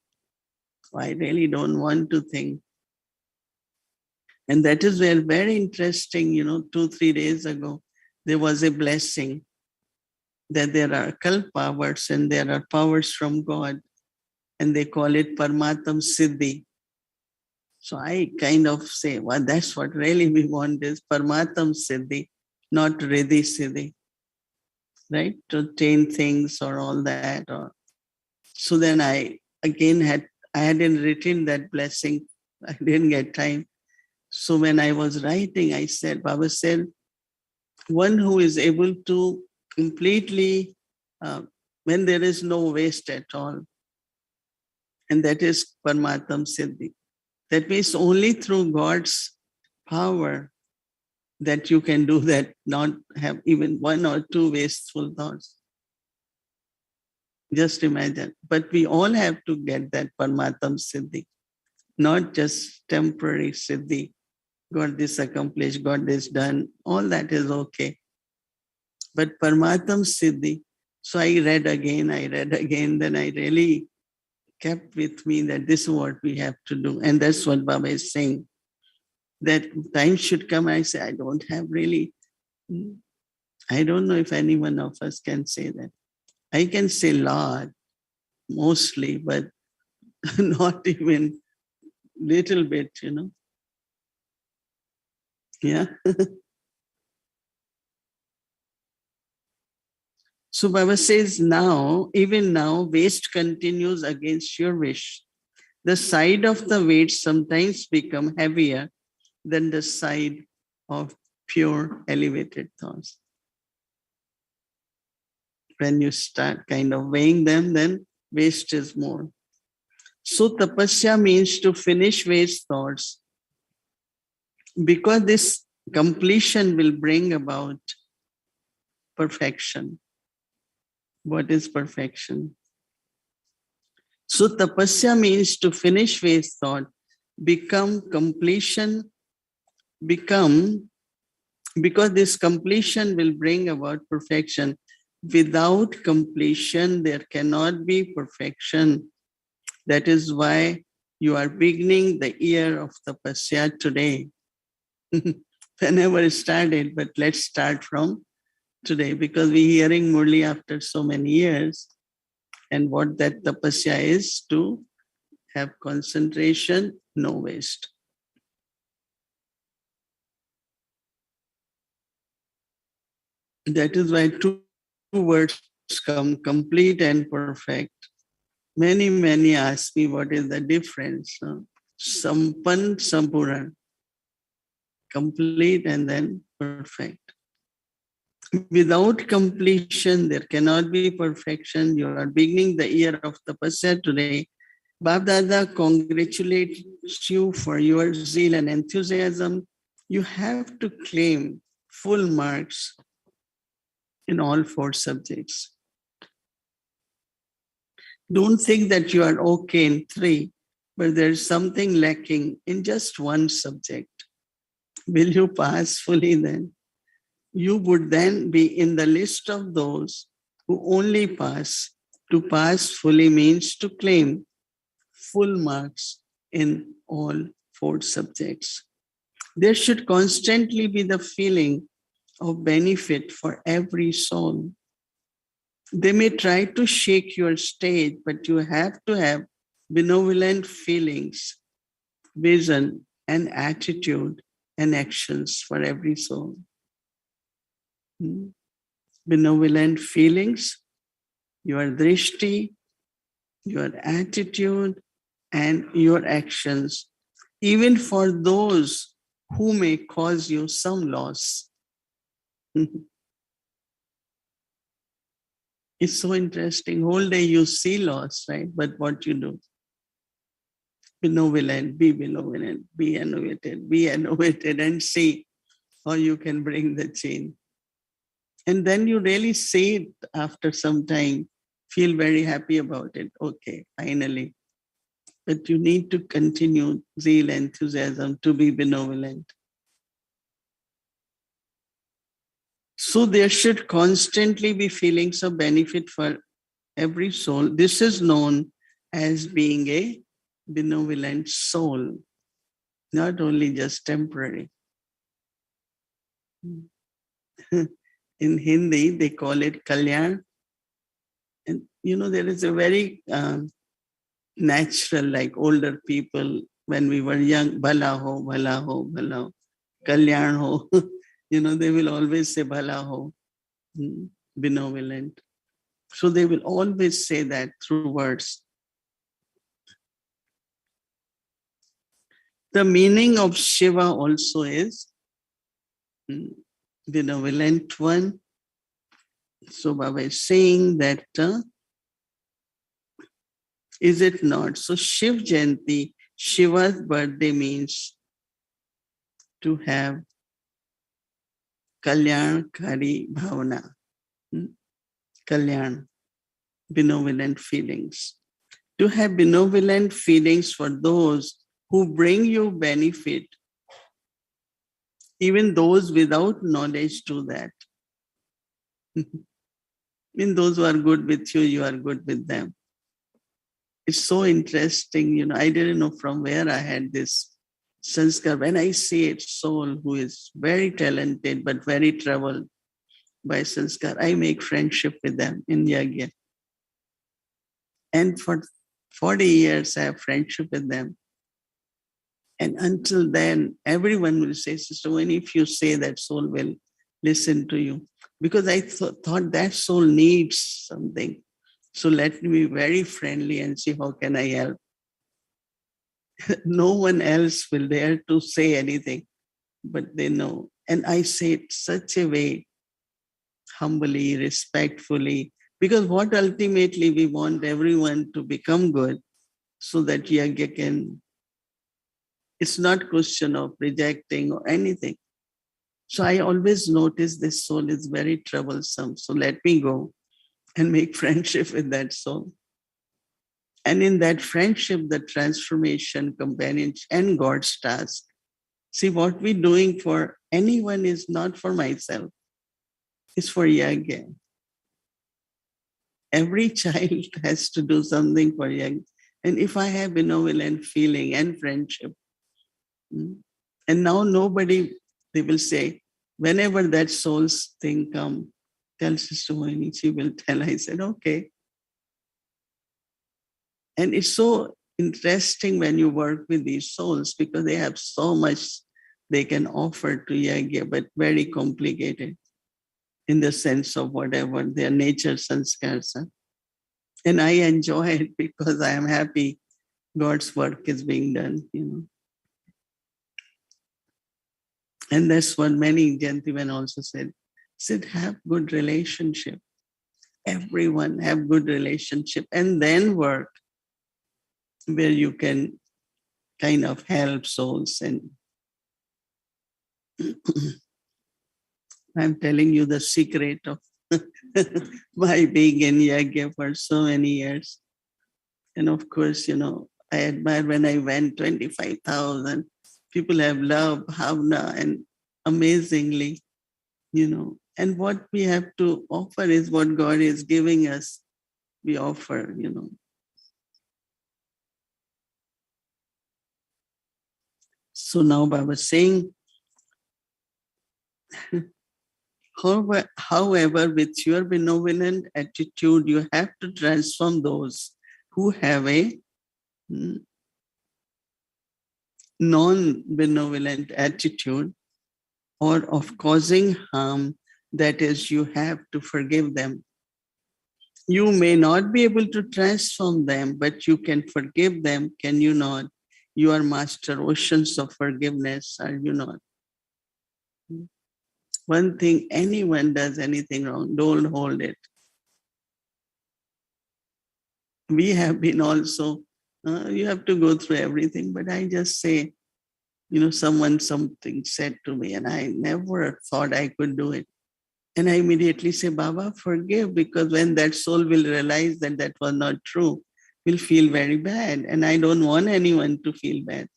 I really don't want to think. And that is where very interesting, 2-3 days ago, there was a blessing that there are occult powers and there are powers from God, and they call it Parmatam Siddhi. So I kind of say, well, that's what really we want is Parmatam Siddhi, not Riddhi Siddhi, right? To attain things or all that. So then I hadn't written that blessing. I didn't get time. So when I was writing, I said, Baba said, one who is able to completely, when there is no waste at all, and that is Parmatam Siddhi. That means only through God's power that you can do that, not have even 1 or 2 wasteful thoughts. Just imagine. But we all have to get that Parmatam Siddhi, not just temporary Siddhi. Got this accomplished, got this done, all that is okay. But Parmatam Siddhi, so I read again, then I really kept with me that this is what we have to do. And that's what Baba is saying. That time should come, I say, I don't have really, I don't know if any one of us can say that. I can say Lord, mostly, but not even little bit, Yeah. So Baba says even now, waste continues against your wish. The side of the weight sometimes become heavier than the side of pure elevated thoughts. When you start kind of weighing them, then waste is more. So tapasya means to finish waste thoughts, because this completion will bring about perfection. What is perfection? So tapasya means to finish waste thought, because this completion will bring about perfection. Without completion, there cannot be perfection. That is why you are beginning the year of tapasya today. Whenever it started, but let's start from today, because we're hearing Murli after so many years. And what that tapasya is, to have concentration, no waste. That is why two words come, complete and perfect. Many ask me what is the difference. Sampan, Sampuran. Complete and then perfect. Without completion, there cannot be perfection. You are beginning the year of tapasya today. Bab Dada congratulates you for your zeal and enthusiasm. You have to claim full marks in all 4 subjects. Don't think that you are okay in 3. but there's something lacking in just one subject. Will you pass fully then? You would then be in the list of those who only pass. To pass fully means to claim full marks in all four subjects. There should constantly be the feeling of benefit for every soul. They may try to shake your state, but you have to have benevolent feelings, vision, and attitude and actions for every soul. Benevolent feelings, your drishti, your attitude, and your actions, even for those who may cause you some loss. It's so interesting. Whole day you see loss, right? But what you do? Benevolent, be innovated, and see how you can bring the change. And then you really see it after some time, feel very happy about it. Okay, finally. But you need to continue zeal, enthusiasm to be benevolent. So there should constantly be feelings of benefit for every soul. This is known as being a benevolent soul, not only just temporary. In Hindi, they call it kalyan. And there is a very natural, like older people, when we were young, bhala ho, bhala ho, bhala ho, kalyan ho. They will always say bhala ho, benevolent. So they will always say that through words. The meaning of Shiva also is benevolent one. So Baba is saying that, is it not? So Shiv Jayanti, Shiva's birthday means to have Kalyankari Bhavana. Kalyan, benevolent feelings. To have benevolent feelings for those who bring you benefit, even those without knowledge do that. In those who are good with you, you are good with them. It's so interesting, I didn't know from where I had this sanskar. When I see a soul who is very talented but very troubled by sanskar, I make friendship with them in yagya. And for 40 years, I have friendship with them. And until then, everyone will say, Sister Mohini, if you say, that soul will listen to you. Because I thought that soul needs something. So let me be very friendly and see how can I help. No one else will dare to say anything, but they know. And I say it such a way, humbly, respectfully, because what ultimately we want everyone to become good so that yagya can, it's not question of rejecting or anything. So I always notice this soul is very troublesome. So let me go and make friendship with that soul. And in that friendship, the transformation, companionship, and God's task. See, what we're doing for anyone is not for myself. It's for yagya. Every child has to do something for yagya. And if I have benevolent feeling and friendship, and now nobody, they will say, whenever that soul's thing come, tell Sister Mohini, she will tell. I said, okay. And it's so interesting when you work with these souls because they have so much they can offer to yagya, but very complicated in the sense of whatever their nature sanskars are. And I enjoy it because I am happy God's work is being done. And that's what many gentlemen also said, have good relationship. Everyone have good relationship and then work where you can kind of help souls. And I'm telling you the secret of my being in yagya for so many years. And of course, I admire when I went, 25,000 people have love, bhavna, and amazingly, and what we have to offer is what God is giving us. We offer. So now Baba is saying, however, with your benevolent attitude, you have to transform those who have a non-benevolent attitude or of causing harm. That is, you have to forgive them. You may not be able to transform them, but you can forgive them, can you not? You are master oceans of forgiveness, are you not? One thing, anyone does anything wrong, don't hold it. We have been also, you have to go through everything, but I just say, someone something said to me and I never thought I could do it. And I immediately say, Baba, forgive, because when that soul will realize that that was not true, will feel very bad. And I don't want anyone to feel bad,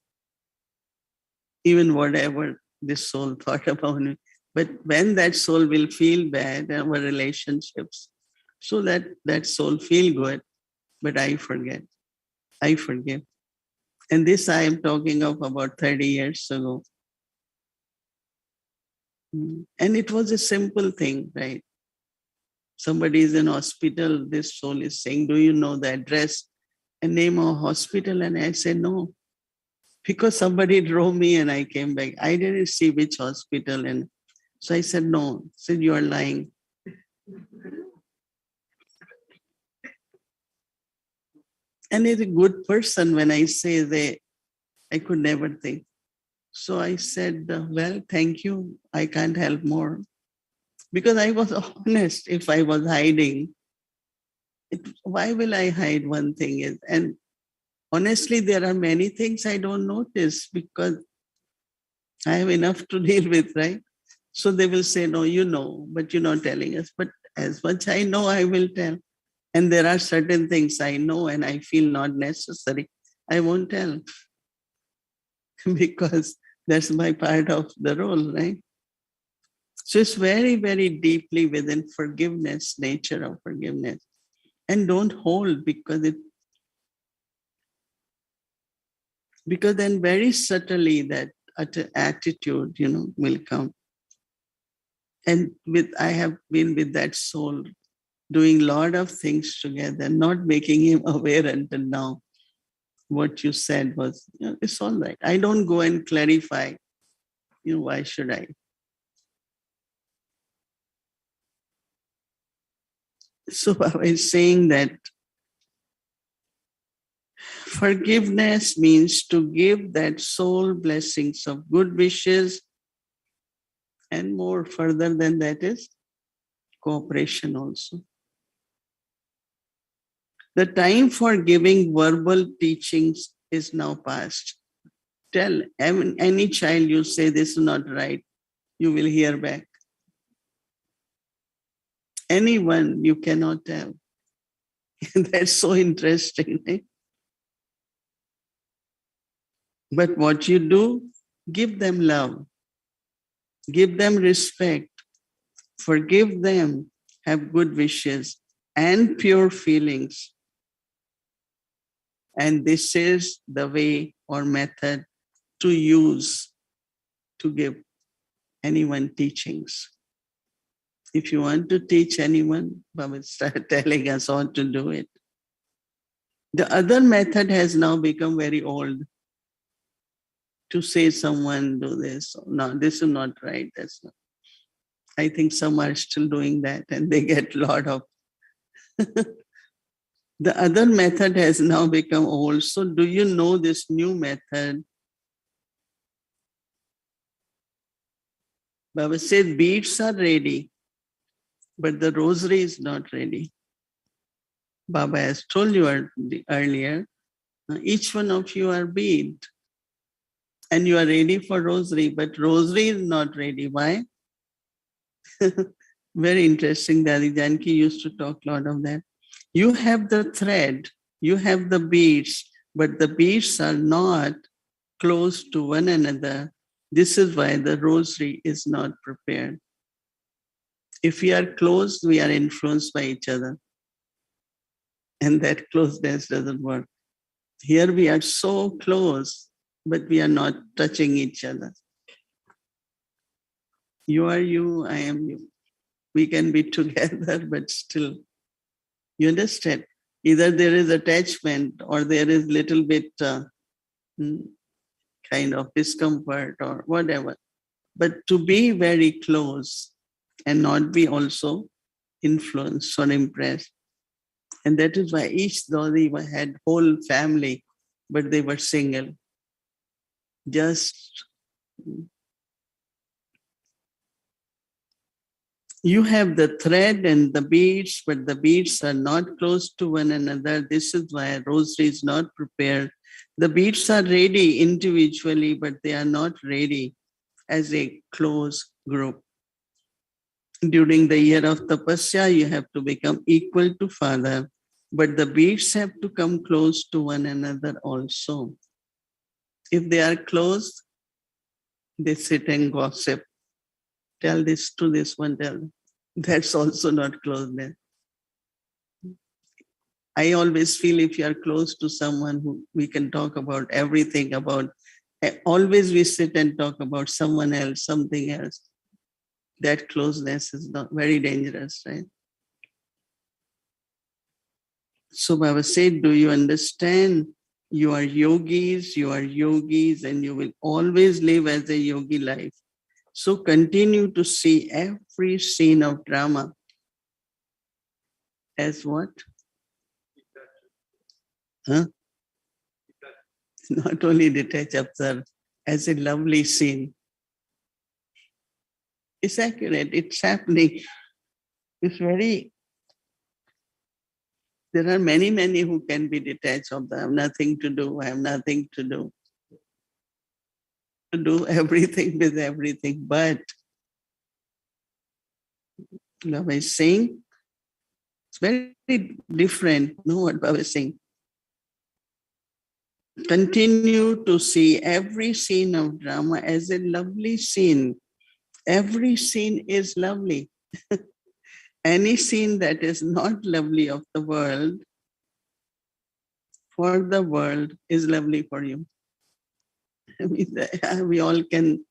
even whatever this soul thought about me. But when that soul will feel bad, our relationships, so that soul feel good, but I forget. I forgive. And this I am talking of about 30 years ago. And it was a simple thing, right? Somebody is in hospital, this soul is saying, do you know the address and name of hospital? And I said, no, because somebody drove me and I came back. I didn't see which hospital. And so I said, no. I said, you are lying. And he's a good person. When I say I could never think. So I said, well, thank you. I can't help more. Because I was honest. If I was hiding, why will I hide? One thing is, and honestly, there are many things I don't notice because I have enough to deal with, right? So they will say, no, but you're not telling us. But as much I know, I will tell. And there are certain things I know and I feel not necessary. I won't tell because that's my part of the role, right? So it's very, very deeply within forgiveness, nature of forgiveness. And don't hold because then very subtly that attitude, will come. And I have been with that soul doing a lot of things together, not making him aware until now. What you said was, it's all right. I don't go and clarify, why should I? So I was saying that forgiveness means to give that soul blessings of good wishes, and more further than that is cooperation also. The time for giving verbal teachings is now past. Tell any child you say this is not right, you will hear back. Anyone you cannot tell. That's so interesting, right? But what you do, give them love, give them respect, forgive them, have good wishes and pure feelings. And this is the way or method to use to give anyone teachings. If you want to teach anyone, Baba start telling us how to do it. The other method has now become very old. To say someone do this, no, this is not right. That's not. I think some are still doing that and they get a lot of. The other method has now become old. So do you know this new method? Baba said beads are ready, but the rosary is not ready. Baba has told you earlier, each one of you are bead and you are ready for rosary, but rosary is not ready. Why? Very interesting. Dadi Janki used to talk a lot of that. You have the thread, you have the beads, but the beads are not close to one another. This is why the rosary is not prepared. If we are close, we are influenced by each other. And that closeness doesn't work. Here we are so close, but we are not touching each other. You are you, I am you. We can be together, but still, you understand? Either there is attachment or there is little bit kind of discomfort or whatever. But to be very close and not be also influenced or impressed. And that is why each Dodi had whole family, but they were single. Just you have the thread and the beads, but the beads are not close to one another. This is why a rosary is not prepared. The beads are ready individually, but they are not ready as a close group. During the year of tapasya, you have to become equal to Father, but the beads have to come close to one another also. If they are close, they sit and gossip. Tell this to this one, tell. That's also not closeness. I always feel if you are close to someone who we can talk about everything about, always we sit and talk about someone else, something else. That closeness is not very dangerous, right? So Baba said, do you understand? You are yogis, and you will always live as a yogi life. So continue to see every scene of drama as what? Huh? Not only detach, observe, as a lovely scene. It's accurate, it's happening. It's very, there are many who can be detached of that. I have nothing to do, I have nothing to do. To do everything with everything, but Baba is saying, it's very different. Know what Baba is saying? Continue to see every scene of drama as a lovely scene. Every scene is lovely. Any scene that is not lovely of the world, for the world, is lovely for you. I mean, we all can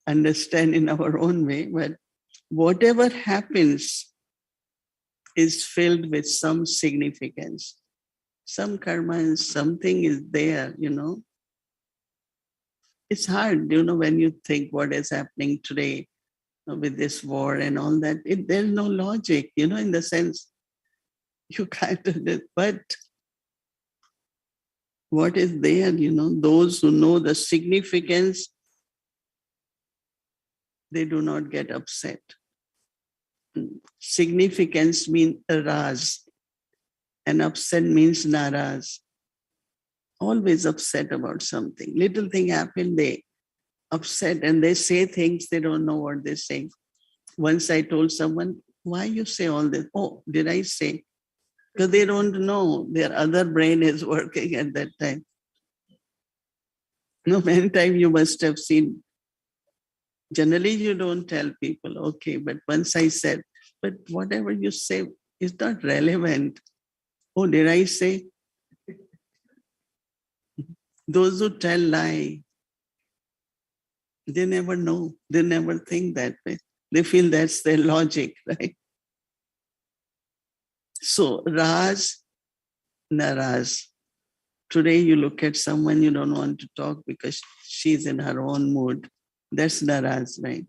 understand in our own way, but whatever happens is filled with some significance. Some karma and something is there, It's hard, when you think what is happening today with this war and all that. There's no logic, in the sense you can't do it. But what is there, those who know the significance, they do not get upset. Significance means raz, and upset means naraz. Always upset about something. Little thing happened, they upset and they say things they don't know what they're saying. Once I told someone, why you say all this? Oh, did I say? Because they don't know. Their other brain is working at that time. Many times you must have seen. Generally, you don't tell people, okay, but once I said, but whatever you say is not relevant. Oh, did I say? Those who tell lie, they never know. They never think that way. They feel that's their logic, right? So, Raj, Naraz. Today you look at someone you don't want to talk because she's in her own mood. That's Naraz, right?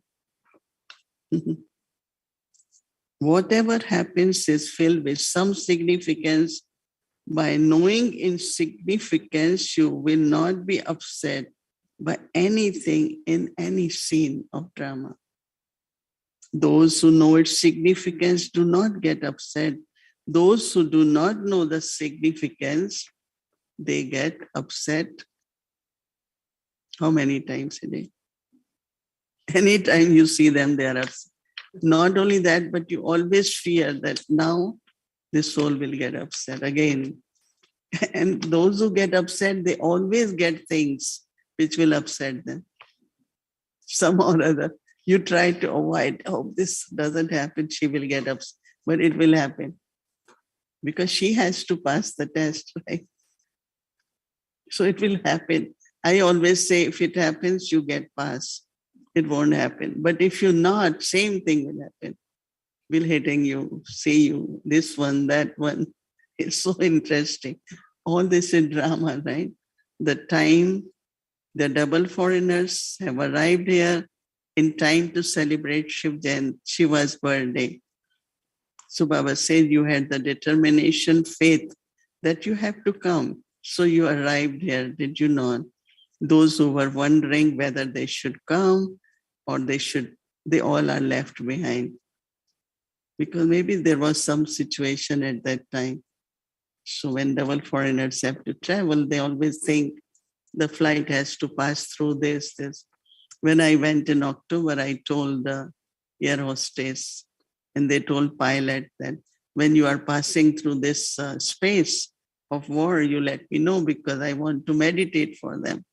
Whatever happens is filled with some significance. By knowing insignificance, you will not be upset by anything in any scene of drama. Those who know its significance do not get upset. Those who do not know the significance, they get upset. How many times a day? Anytime you see them, they are upset. Not only that, but you always fear that now the soul will get upset again. And those who get upset, they always get things which will upset them. Some or other. You try to avoid, oh, this doesn't happen, she will get upset. But it will happen because she has to pass the test, right? So it will happen. I always say, if it happens, you get past. It won't happen. But if you're not, same thing will happen. Will hitting you, see you, this one, that one. It's so interesting. All this is drama, right? The time the double foreigners have arrived here in time to celebrate Shiva's birthday. So Baba said you had the determination, faith that you have to come. So you arrived here, did you not? Those who were wondering whether they should come or they all are left behind. Because maybe there was some situation at that time. So when double foreigners have to travel, they always think the flight has to pass through this. When I went in October, I told the air hostess, and they told pilot that when you are passing through this space of war, you let me know because I want to meditate for them.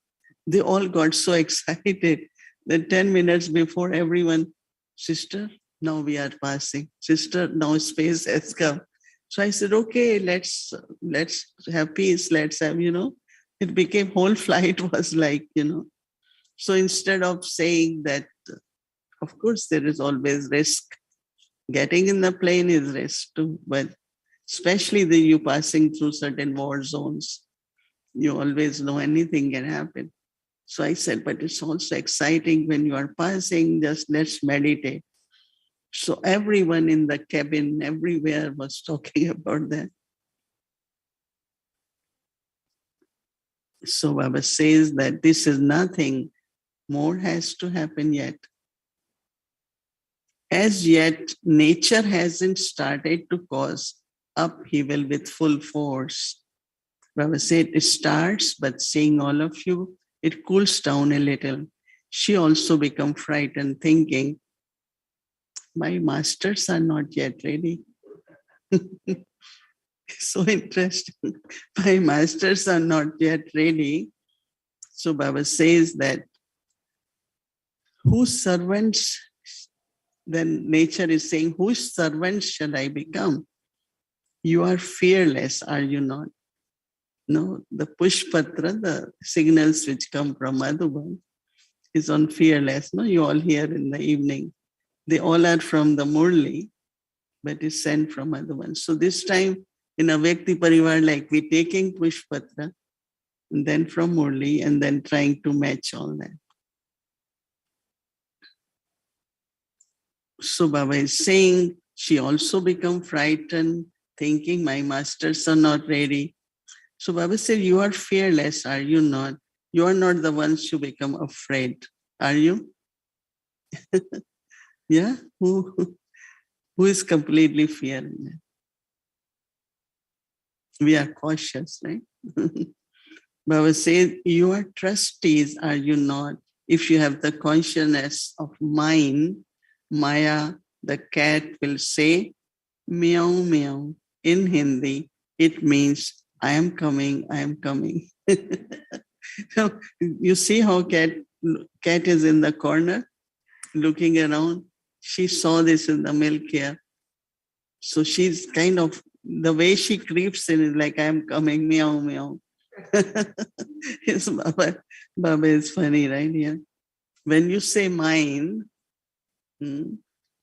They all got so excited that 10 minutes before everyone, sister, now we are passing. Sister, now space has come. So I said, okay, let's have peace. Let's have, it became whole flight was like, So instead of saying that, of course, there is always risk. Getting in the plane is risk too, but especially you passing through certain war zones, you always know anything can happen. So I said, but it's also exciting when you are passing, just let's meditate. So everyone in the cabin, everywhere was talking about that. So Baba says that this is nothing, more has to happen yet. As yet, nature hasn't started to cause upheaval with full force. Baba said it starts, but seeing all of you, it cools down a little. She also become frightened, thinking, my masters are not yet ready. So interesting. My masters are not yet ready. So Baba says that whose servants, then nature is saying, whose servants shall I become? You are fearless, are you not? No, the Pushpatra, the signals which come from Madhuban, is on fearless. No, you all hear in the evening. They all are from the Murli, but it's sent from Madhuban. So this time in Avyakt Parivar, like we taking Pushpatra, and then from Murli, and then trying to match all that. So Baba is saying, she also become frightened, thinking my masters are not ready. So Baba said, you are fearless, are you not? You are not the ones who become afraid, are you? Yeah? Who is completely fearing? We are cautious, right? Baba says, you are trustees, are you not? If you have the consciousness of mind, Maya, the cat will say, meow, meow. In Hindi, it means, I am coming, I am coming. So you see how cat is in the corner, looking around. She saw this in the milk here. So she's kind of, the way she creeps in is like, I am coming, meow, meow. Yes, Baba is funny, right? Yeah. When you say mine,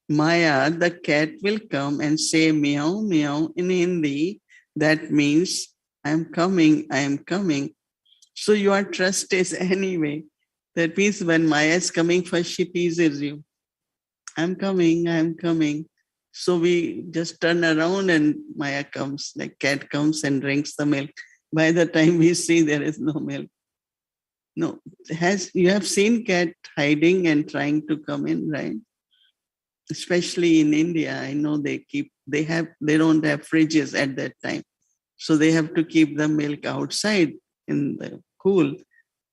Maya, the cat will come and say meow, meow in Hindi. That means I am coming, I am coming. So your trust is anyway. That means when Maya is coming first, she teases you. I'm coming, I'm coming. So we just turn around and Maya comes, like cat comes and drinks the milk. By the time we see there is no milk. No, you have seen cat hiding and trying to come in, right? Especially in India, I know they don't have fridges at that time. So they have to keep the milk outside in the cool.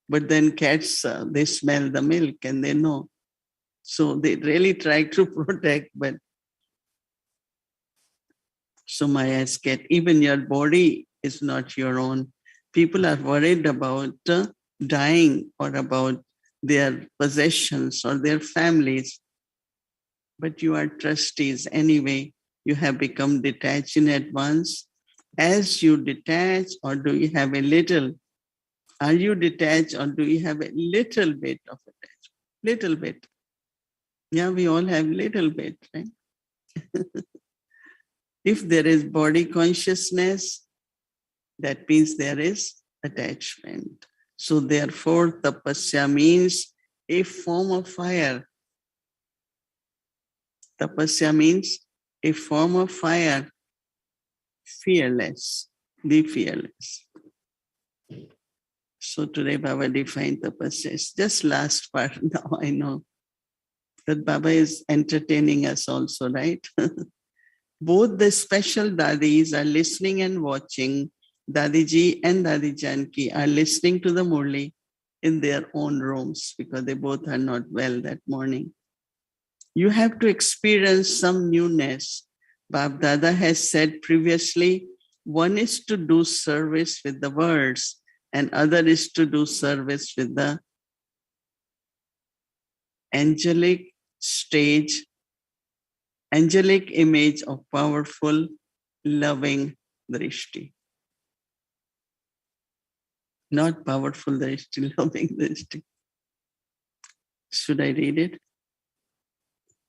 But then cats, they smell the milk and they know. So they really try to protect, but so Maya's cat, even your body is not your own. People are worried about dying or about their possessions or their families, but you are trustees anyway. You have become detached in advance. As you detach, or do you have a little? Are you detached, or do you have a little bit of attachment? Little bit. Yeah, we all have little bit, right? If there is body consciousness, that means there is attachment. So therefore, tapasya means a form of fire. Tapasya means a form of fire. Fearless. Be fearless. So today Baba defined tapasya. It's just last part now, I know. That Baba is entertaining us also, right? Both the special dadis are listening and watching. Dadiji and Dadi Janki are listening to the Murli in their own rooms because they both are not well that morning. You have to experience some newness. Bab Dada has said previously, one is to do service with the words and other is to do service with the angelic stage, angelic image of powerful, loving drishti. Not powerful drishti, loving drishti. Should I read it?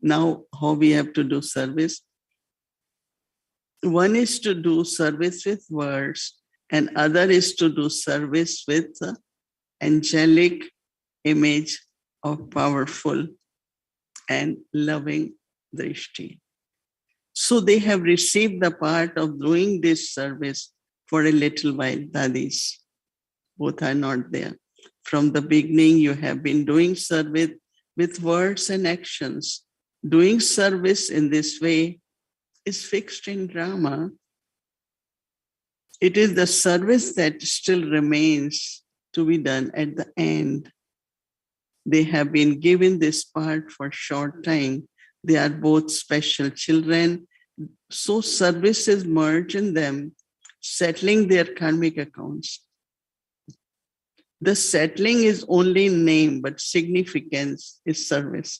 Now, how we have to do service? One is to do service with words, and other is to do service with the angelic image of powerful and loving drishti. So they have received the part of doing this service for a little while, dadis. Both are not there. From the beginning, you have been doing service with words and actions. Doing service in this way is fixed in drama. It is the service that still remains to be done at the end. They have been given this part for short time. They are both special children. So service is merged in them, settling their karmic accounts. The settling is only name, but significance is service.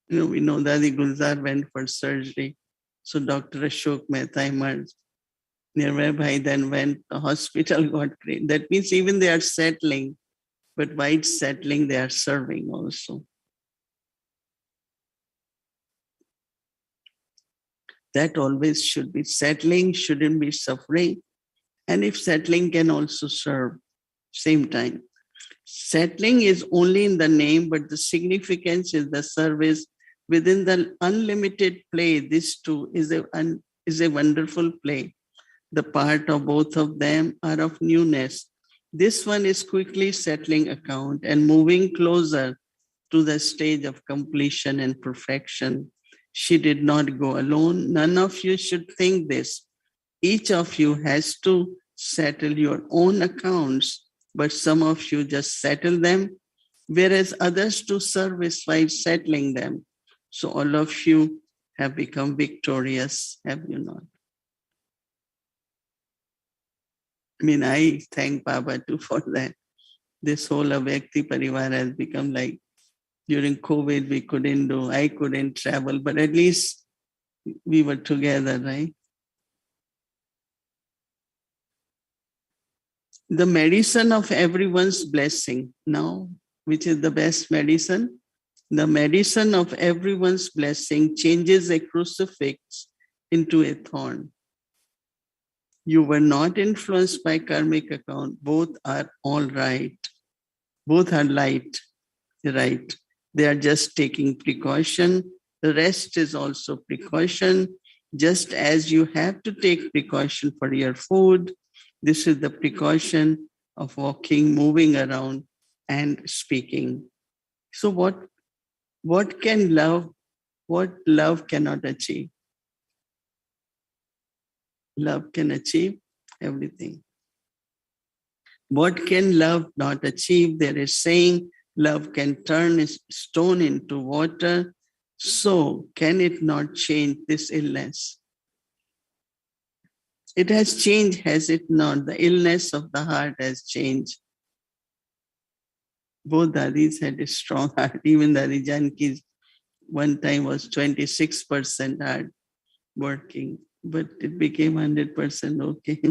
We know Dadi Gulzar went for surgery. So Dr. Ashok Mehta emerged. Nirmay Bhai then went, the hospital got great. That means even they are settling, but by settling, they are serving also. That always should be. Settling shouldn't be suffering. And if settling can also serve, same time. Settling is only in the name, but the significance is the service within the unlimited play. This too is a wonderful play. The part of both of them are of newness. This one is quickly settling account and moving closer to the stage of completion and perfection. She did not go alone. None of you should think this. Each of you has to settle your own accounts, but some of you just settle them, whereas others do service while settling them. So all of you have become victorious, have you not? I mean, I thank Baba too for that. This whole Avyakti Parivar has become like, during COVID, I couldn't travel, but at least we were together, right? The medicine of everyone's blessing. Now, which is the best medicine? The medicine of everyone's blessing changes a crucifix into a thorn. You were not influenced by karmic account. Both are all right. Both are light, right? They are just taking precaution. The rest is also precaution. Just as you have to take precaution for your food, this is the precaution of walking, moving around, and speaking. So what love cannot achieve? Love can achieve everything. What can love not achieve? There is saying, love can turn a stone into water. So can it not change this illness? It has changed, has it not? The illness of the heart has changed. Both Dadis had a strong heart. Even Dadi Janki's one time was 26% heart working, but it became 100% okay.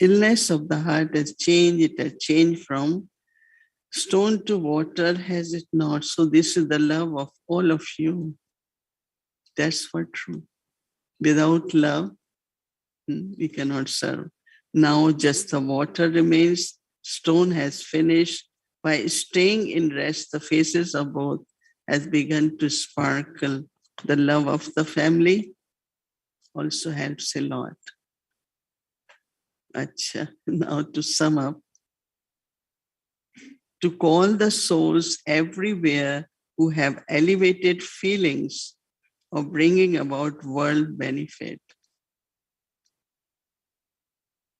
Illness of the heart has changed. It has changed from stone to water, has it not? So this is the love of all of you. That's for true. Without love, we cannot serve. Now just the water remains. Stone has finished. By staying in rest, the faces of both has begun to sparkle. The love of the family also helps a lot. Acha. Now to sum up, to call the souls everywhere who have elevated feelings of bringing about world benefit.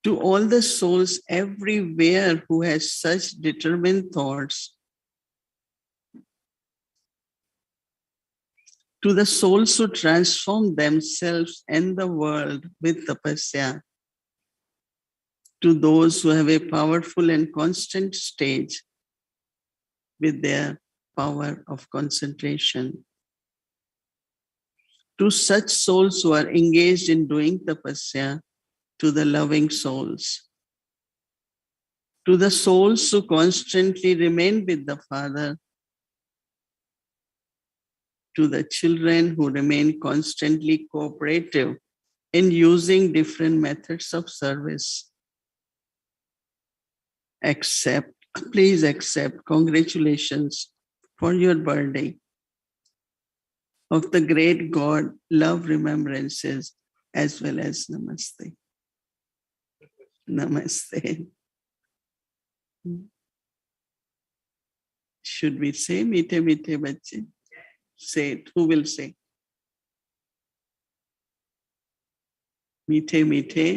To all the souls everywhere who has such determined thoughts, to the souls who transform themselves and the world with tapasya, to those who have a powerful and constant stage with their power of concentration, to such souls who are engaged in doing tapasya, to the loving souls, to the souls who constantly remain with the Father, to the children who remain constantly cooperative in using different methods of service. Please accept congratulations for your birthday of the great God, love remembrances, as well as namaste. Namaste. Should we say meethe meethe bachche? Say it. Who will say? मीठे मीठे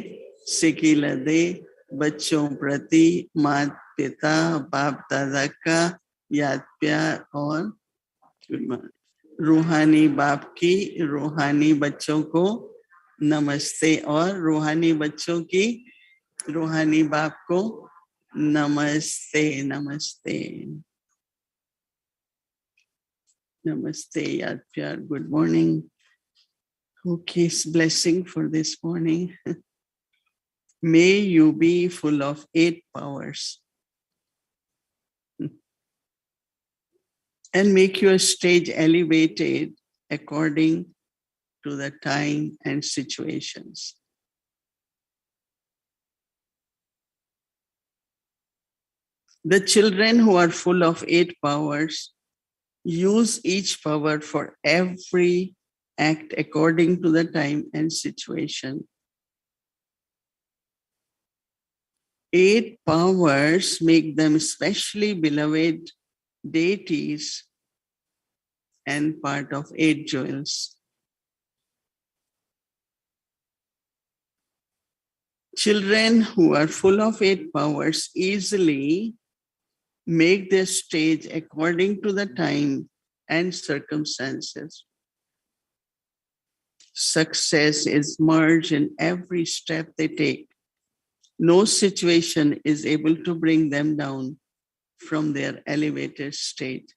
sickle दे बच्चों प्रति माता पिता बाप दादा का याद प्यार और रूहानी बाप की रूहानी बच्चों को नमस्ते और रूहानी बच्चों की रूहानी बाप को नमस्ते नमस्ते नमस्ते याद प्यार good morning Okay, blessing for this morning. May you be full of 8 powers and make your stage elevated according to the time and situations. The children who are full of 8 powers use each power for every act according to the time and situation. 8 powers make them specially beloved deities and part of 8 jewels. Children who are full of 8 powers easily make their stage according to the time and circumstances. Success is merged in every step they take. No situation is able to bring them down from their elevated state.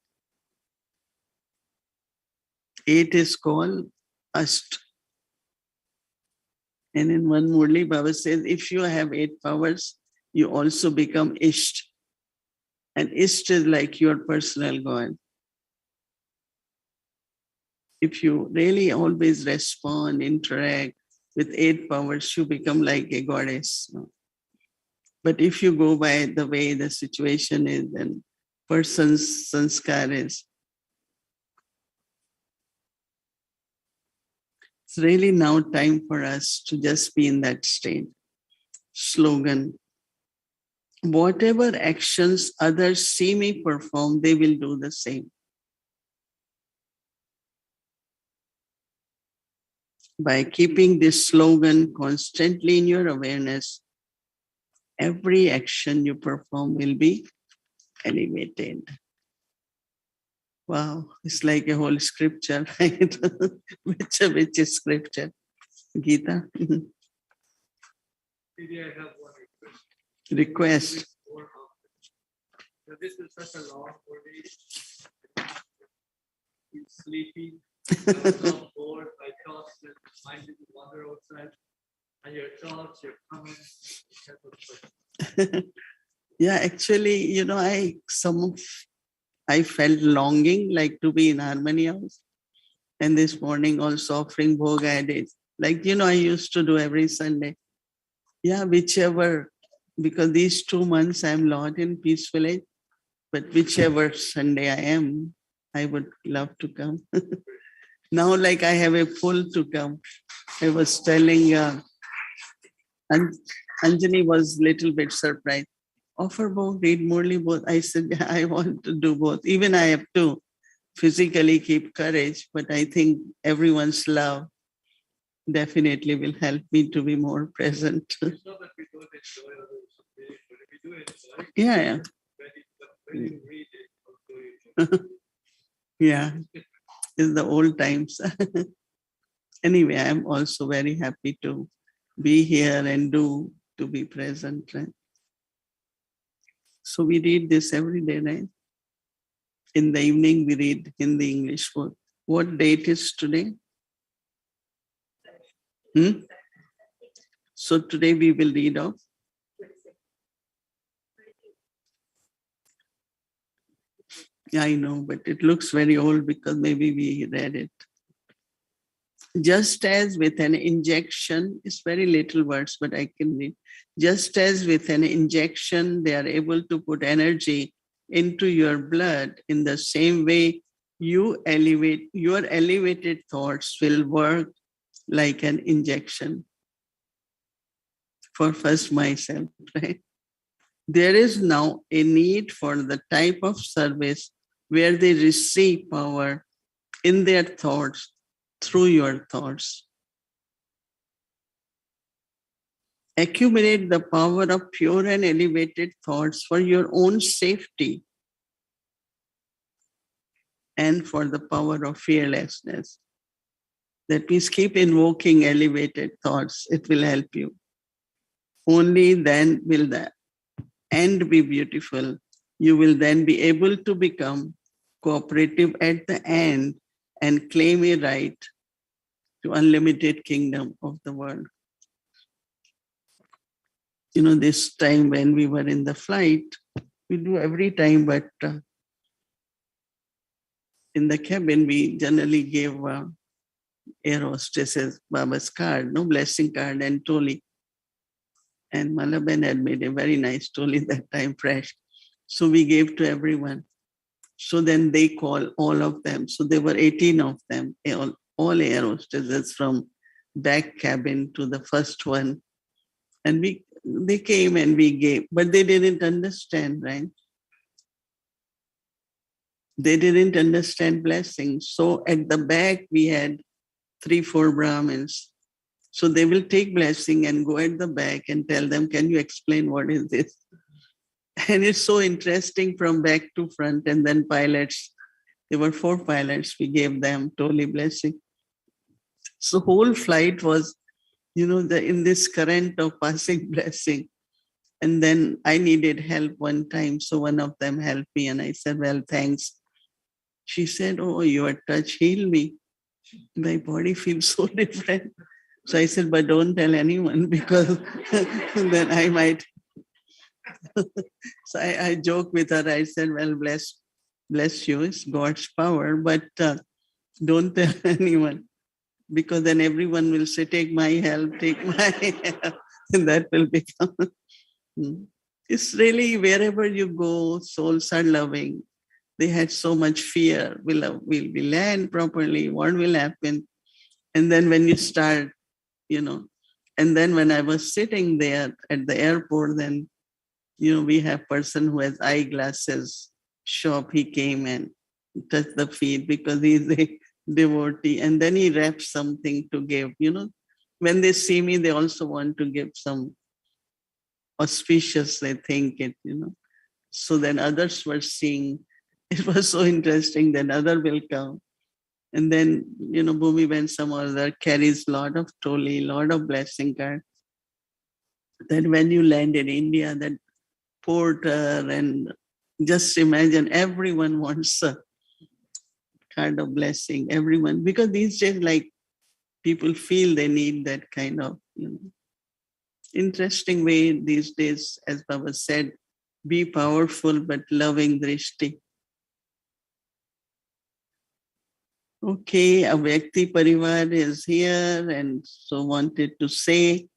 8 is called Ast. And in one Murli, Baba says, if you have 8 powers, you also become Isht. And Isht is like your personal God. If you really always respond, interact with 8 powers, you become like a goddess. But if you go by the way the situation is and person's sanskar is, it's really now time for us to just be in that state. Slogan: whatever actions others see me perform, they will do the same. By keeping this slogan constantly in your awareness, every action you perform will be elevated. Wow, it's like a whole scripture, right? Which is scripture? Gita. Maybe I have one request. Request. More often. Now, this is such a long morning. He's sleepy. I was not bored. My thoughts and mind didn't wander outside. And your thoughts, your comments, type of question. Yeah, actually, I felt longing like to be in harmony house. And this morning also offering bhog I did. Like, I used to do every Sunday. Yeah, whichever, because these 2 months I'm not in Peace Village, but whichever Sunday I am, I would love to come. Now, like I have a pull to come. I was telling Anjani was little bit surprised. Offer both, read Murli both. I said, yeah, I want to do both. Even I have to physically keep courage, but I think everyone's love definitely will help me to be more present. It's not that we don't enjoy others' opinion, but if we do enjoy, Yeah, when you read it, also you yeah. It's the old times. Anyway, I'm also very happy to be here and to be present. Right? So we read this every day, right? In the evening, we read Hindi English book. What date is today? So today we will read off. Yeah, I know, but it looks very old because maybe we read it. Just as with an injection, it's very little words, but I can read. Just as with an injection, they are able to put energy into your blood, in the same way, your elevated thoughts will work like an injection. For first myself, right? There is now a need for the type of service where they receive power in their thoughts through your thoughts. Accumulate the power of pure and elevated thoughts for your own safety and for the power of fearlessness. That means keep invoking elevated thoughts. It will help you. Only then will the end be beautiful. You will then be able to become cooperative at the end and claim a right to unlimited kingdom of the world. This time when we were in the flight, we do every time, but in the cabin, we generally gave air hostesses Baba's card, no blessing card and toli. And Malaben had made a very nice toli that time, fresh. So we gave to everyone. So then they call all of them. So there were 18 of them, all air hostesses from back cabin to the first one. And they came and we gave, but they didn't understand, right? They didn't understand blessings. So at the back, we had 3-4 Brahmins. So they will take blessing and go at the back and tell them, can you explain what is this? And it's so interesting from back to front. And then pilots, there were 4 pilots, we gave them totally blessing. So whole flight was, in this current of passing blessing. And then I needed help one time. So one of them helped me and I said, well, thanks. She said, oh, your touch healed me. My body feels so different. So I said, but don't tell anyone because then I might. So I joked with her. I said, well, bless you. It's God's power, but don't tell anyone because then everyone will say, take my help, take my help. And that will become. It's really wherever you go, souls are loving. They had so much fear. Will we land properly? What will happen? And then when you start, and then when I was sitting there at the airport, then, we have person who has eyeglasses shop. He came and touched the feet because he's a devotee. And then he wrapped something to give, when they see me, they also want to give some auspicious, they think it, So then others were seeing, it was so interesting that other will come. And then, Bhumi when some other carries lot of toli, lot of blessing card. that when you land in India, that porter, and just imagine everyone wants a kind of blessing, everyone, because these days, like, people feel they need that kind of, interesting way these days, as Baba said, be powerful but loving drishti. Okay, Avyakti Parivar is here and so wanted to say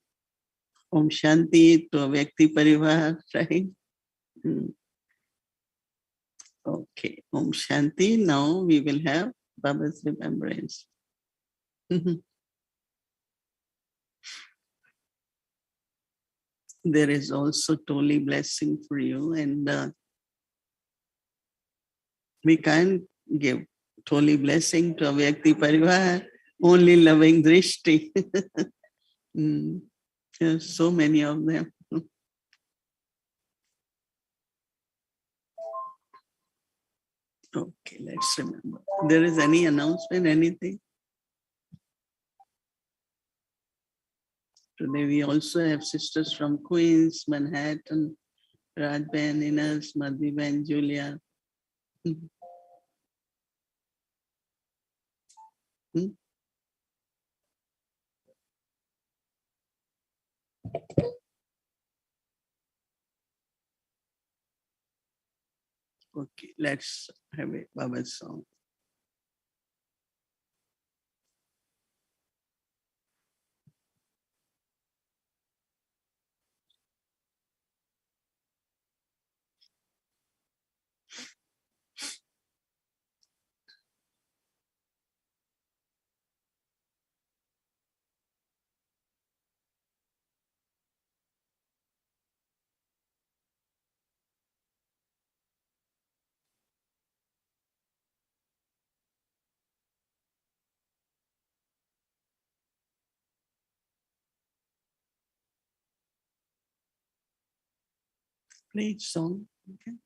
Om Shanti to Avyakti Parivar, right? Okay, Om Shanti. Now we will have Baba's remembrance. There is also Toli blessing for you, and we can't give Toli blessing to Avyakti Parivar, only loving drishti. There's so many of them. Okay, let's remember. There is any announcement, anything? Today we also have sisters from Queens, Manhattan, Radben, Ines, Madhiben, Julia. Okay, let's have a Baba's song. Play each song. Okay.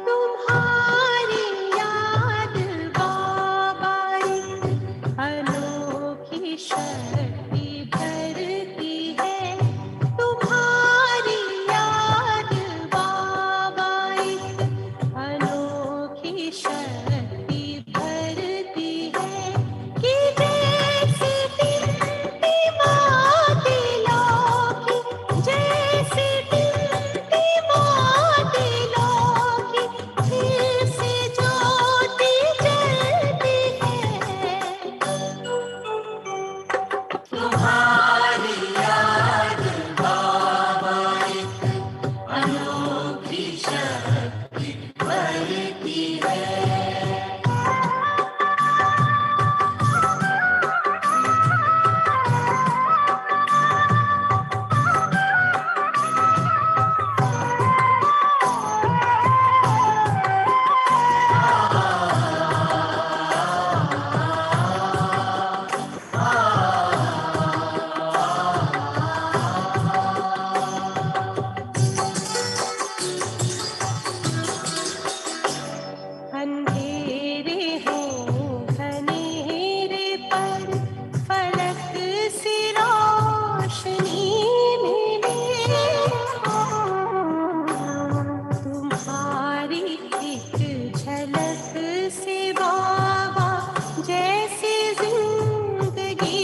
तुम्हारी याद बाबा अनोखी शक्ति भरती है तुम्हारी याद बाबा अनोखी शक्ति भरती है कि जैसे टिमटिमाती लौकी जैसे टिमटिमाती लौकी फिर से ज्योति जलती है तुम्हारी याद बाबा अनोखी शक्ति भरती है अंधेरे हो घनेरे पर फलक सी रोशनी मिले तुम्हारी एक झलक से बाबा जैसे जिंदगी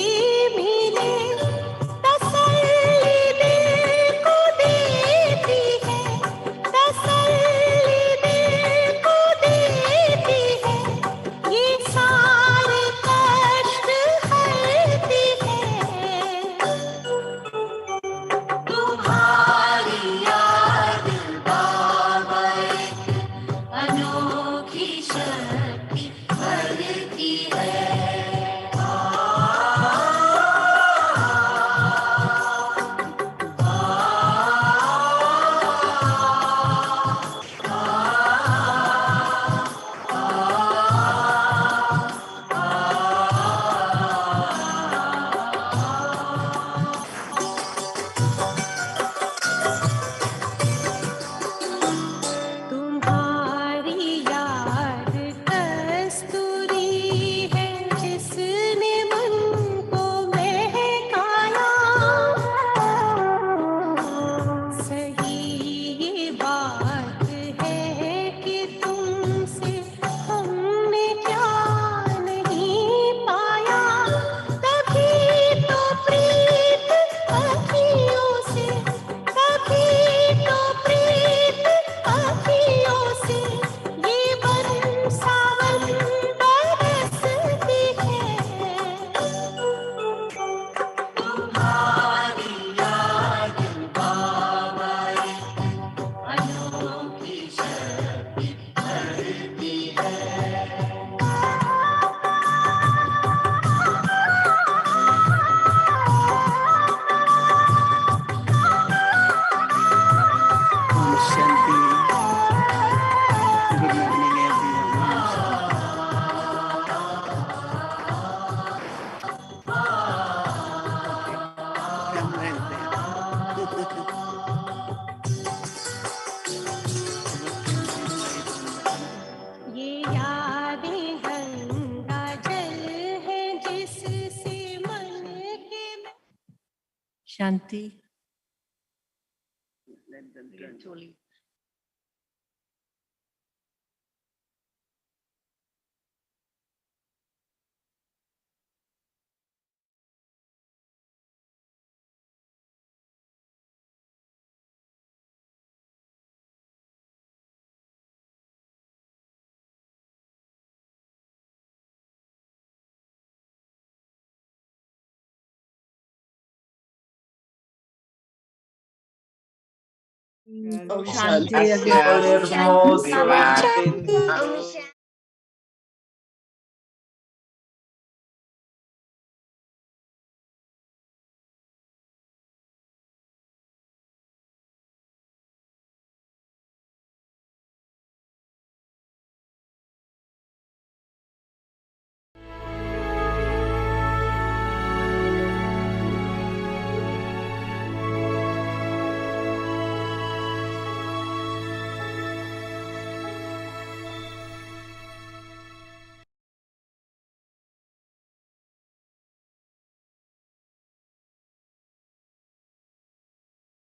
सावन बरसती है तुम्हारी याद बाबा अनोखी शक्ति भरती है Om Shanti. Good morning, everyone. Om Shanti. Come right there. ये यादें गंगा जल है जिससे मन के Shanti. Let them turn. Om Shanti again. Nirmo Swatin.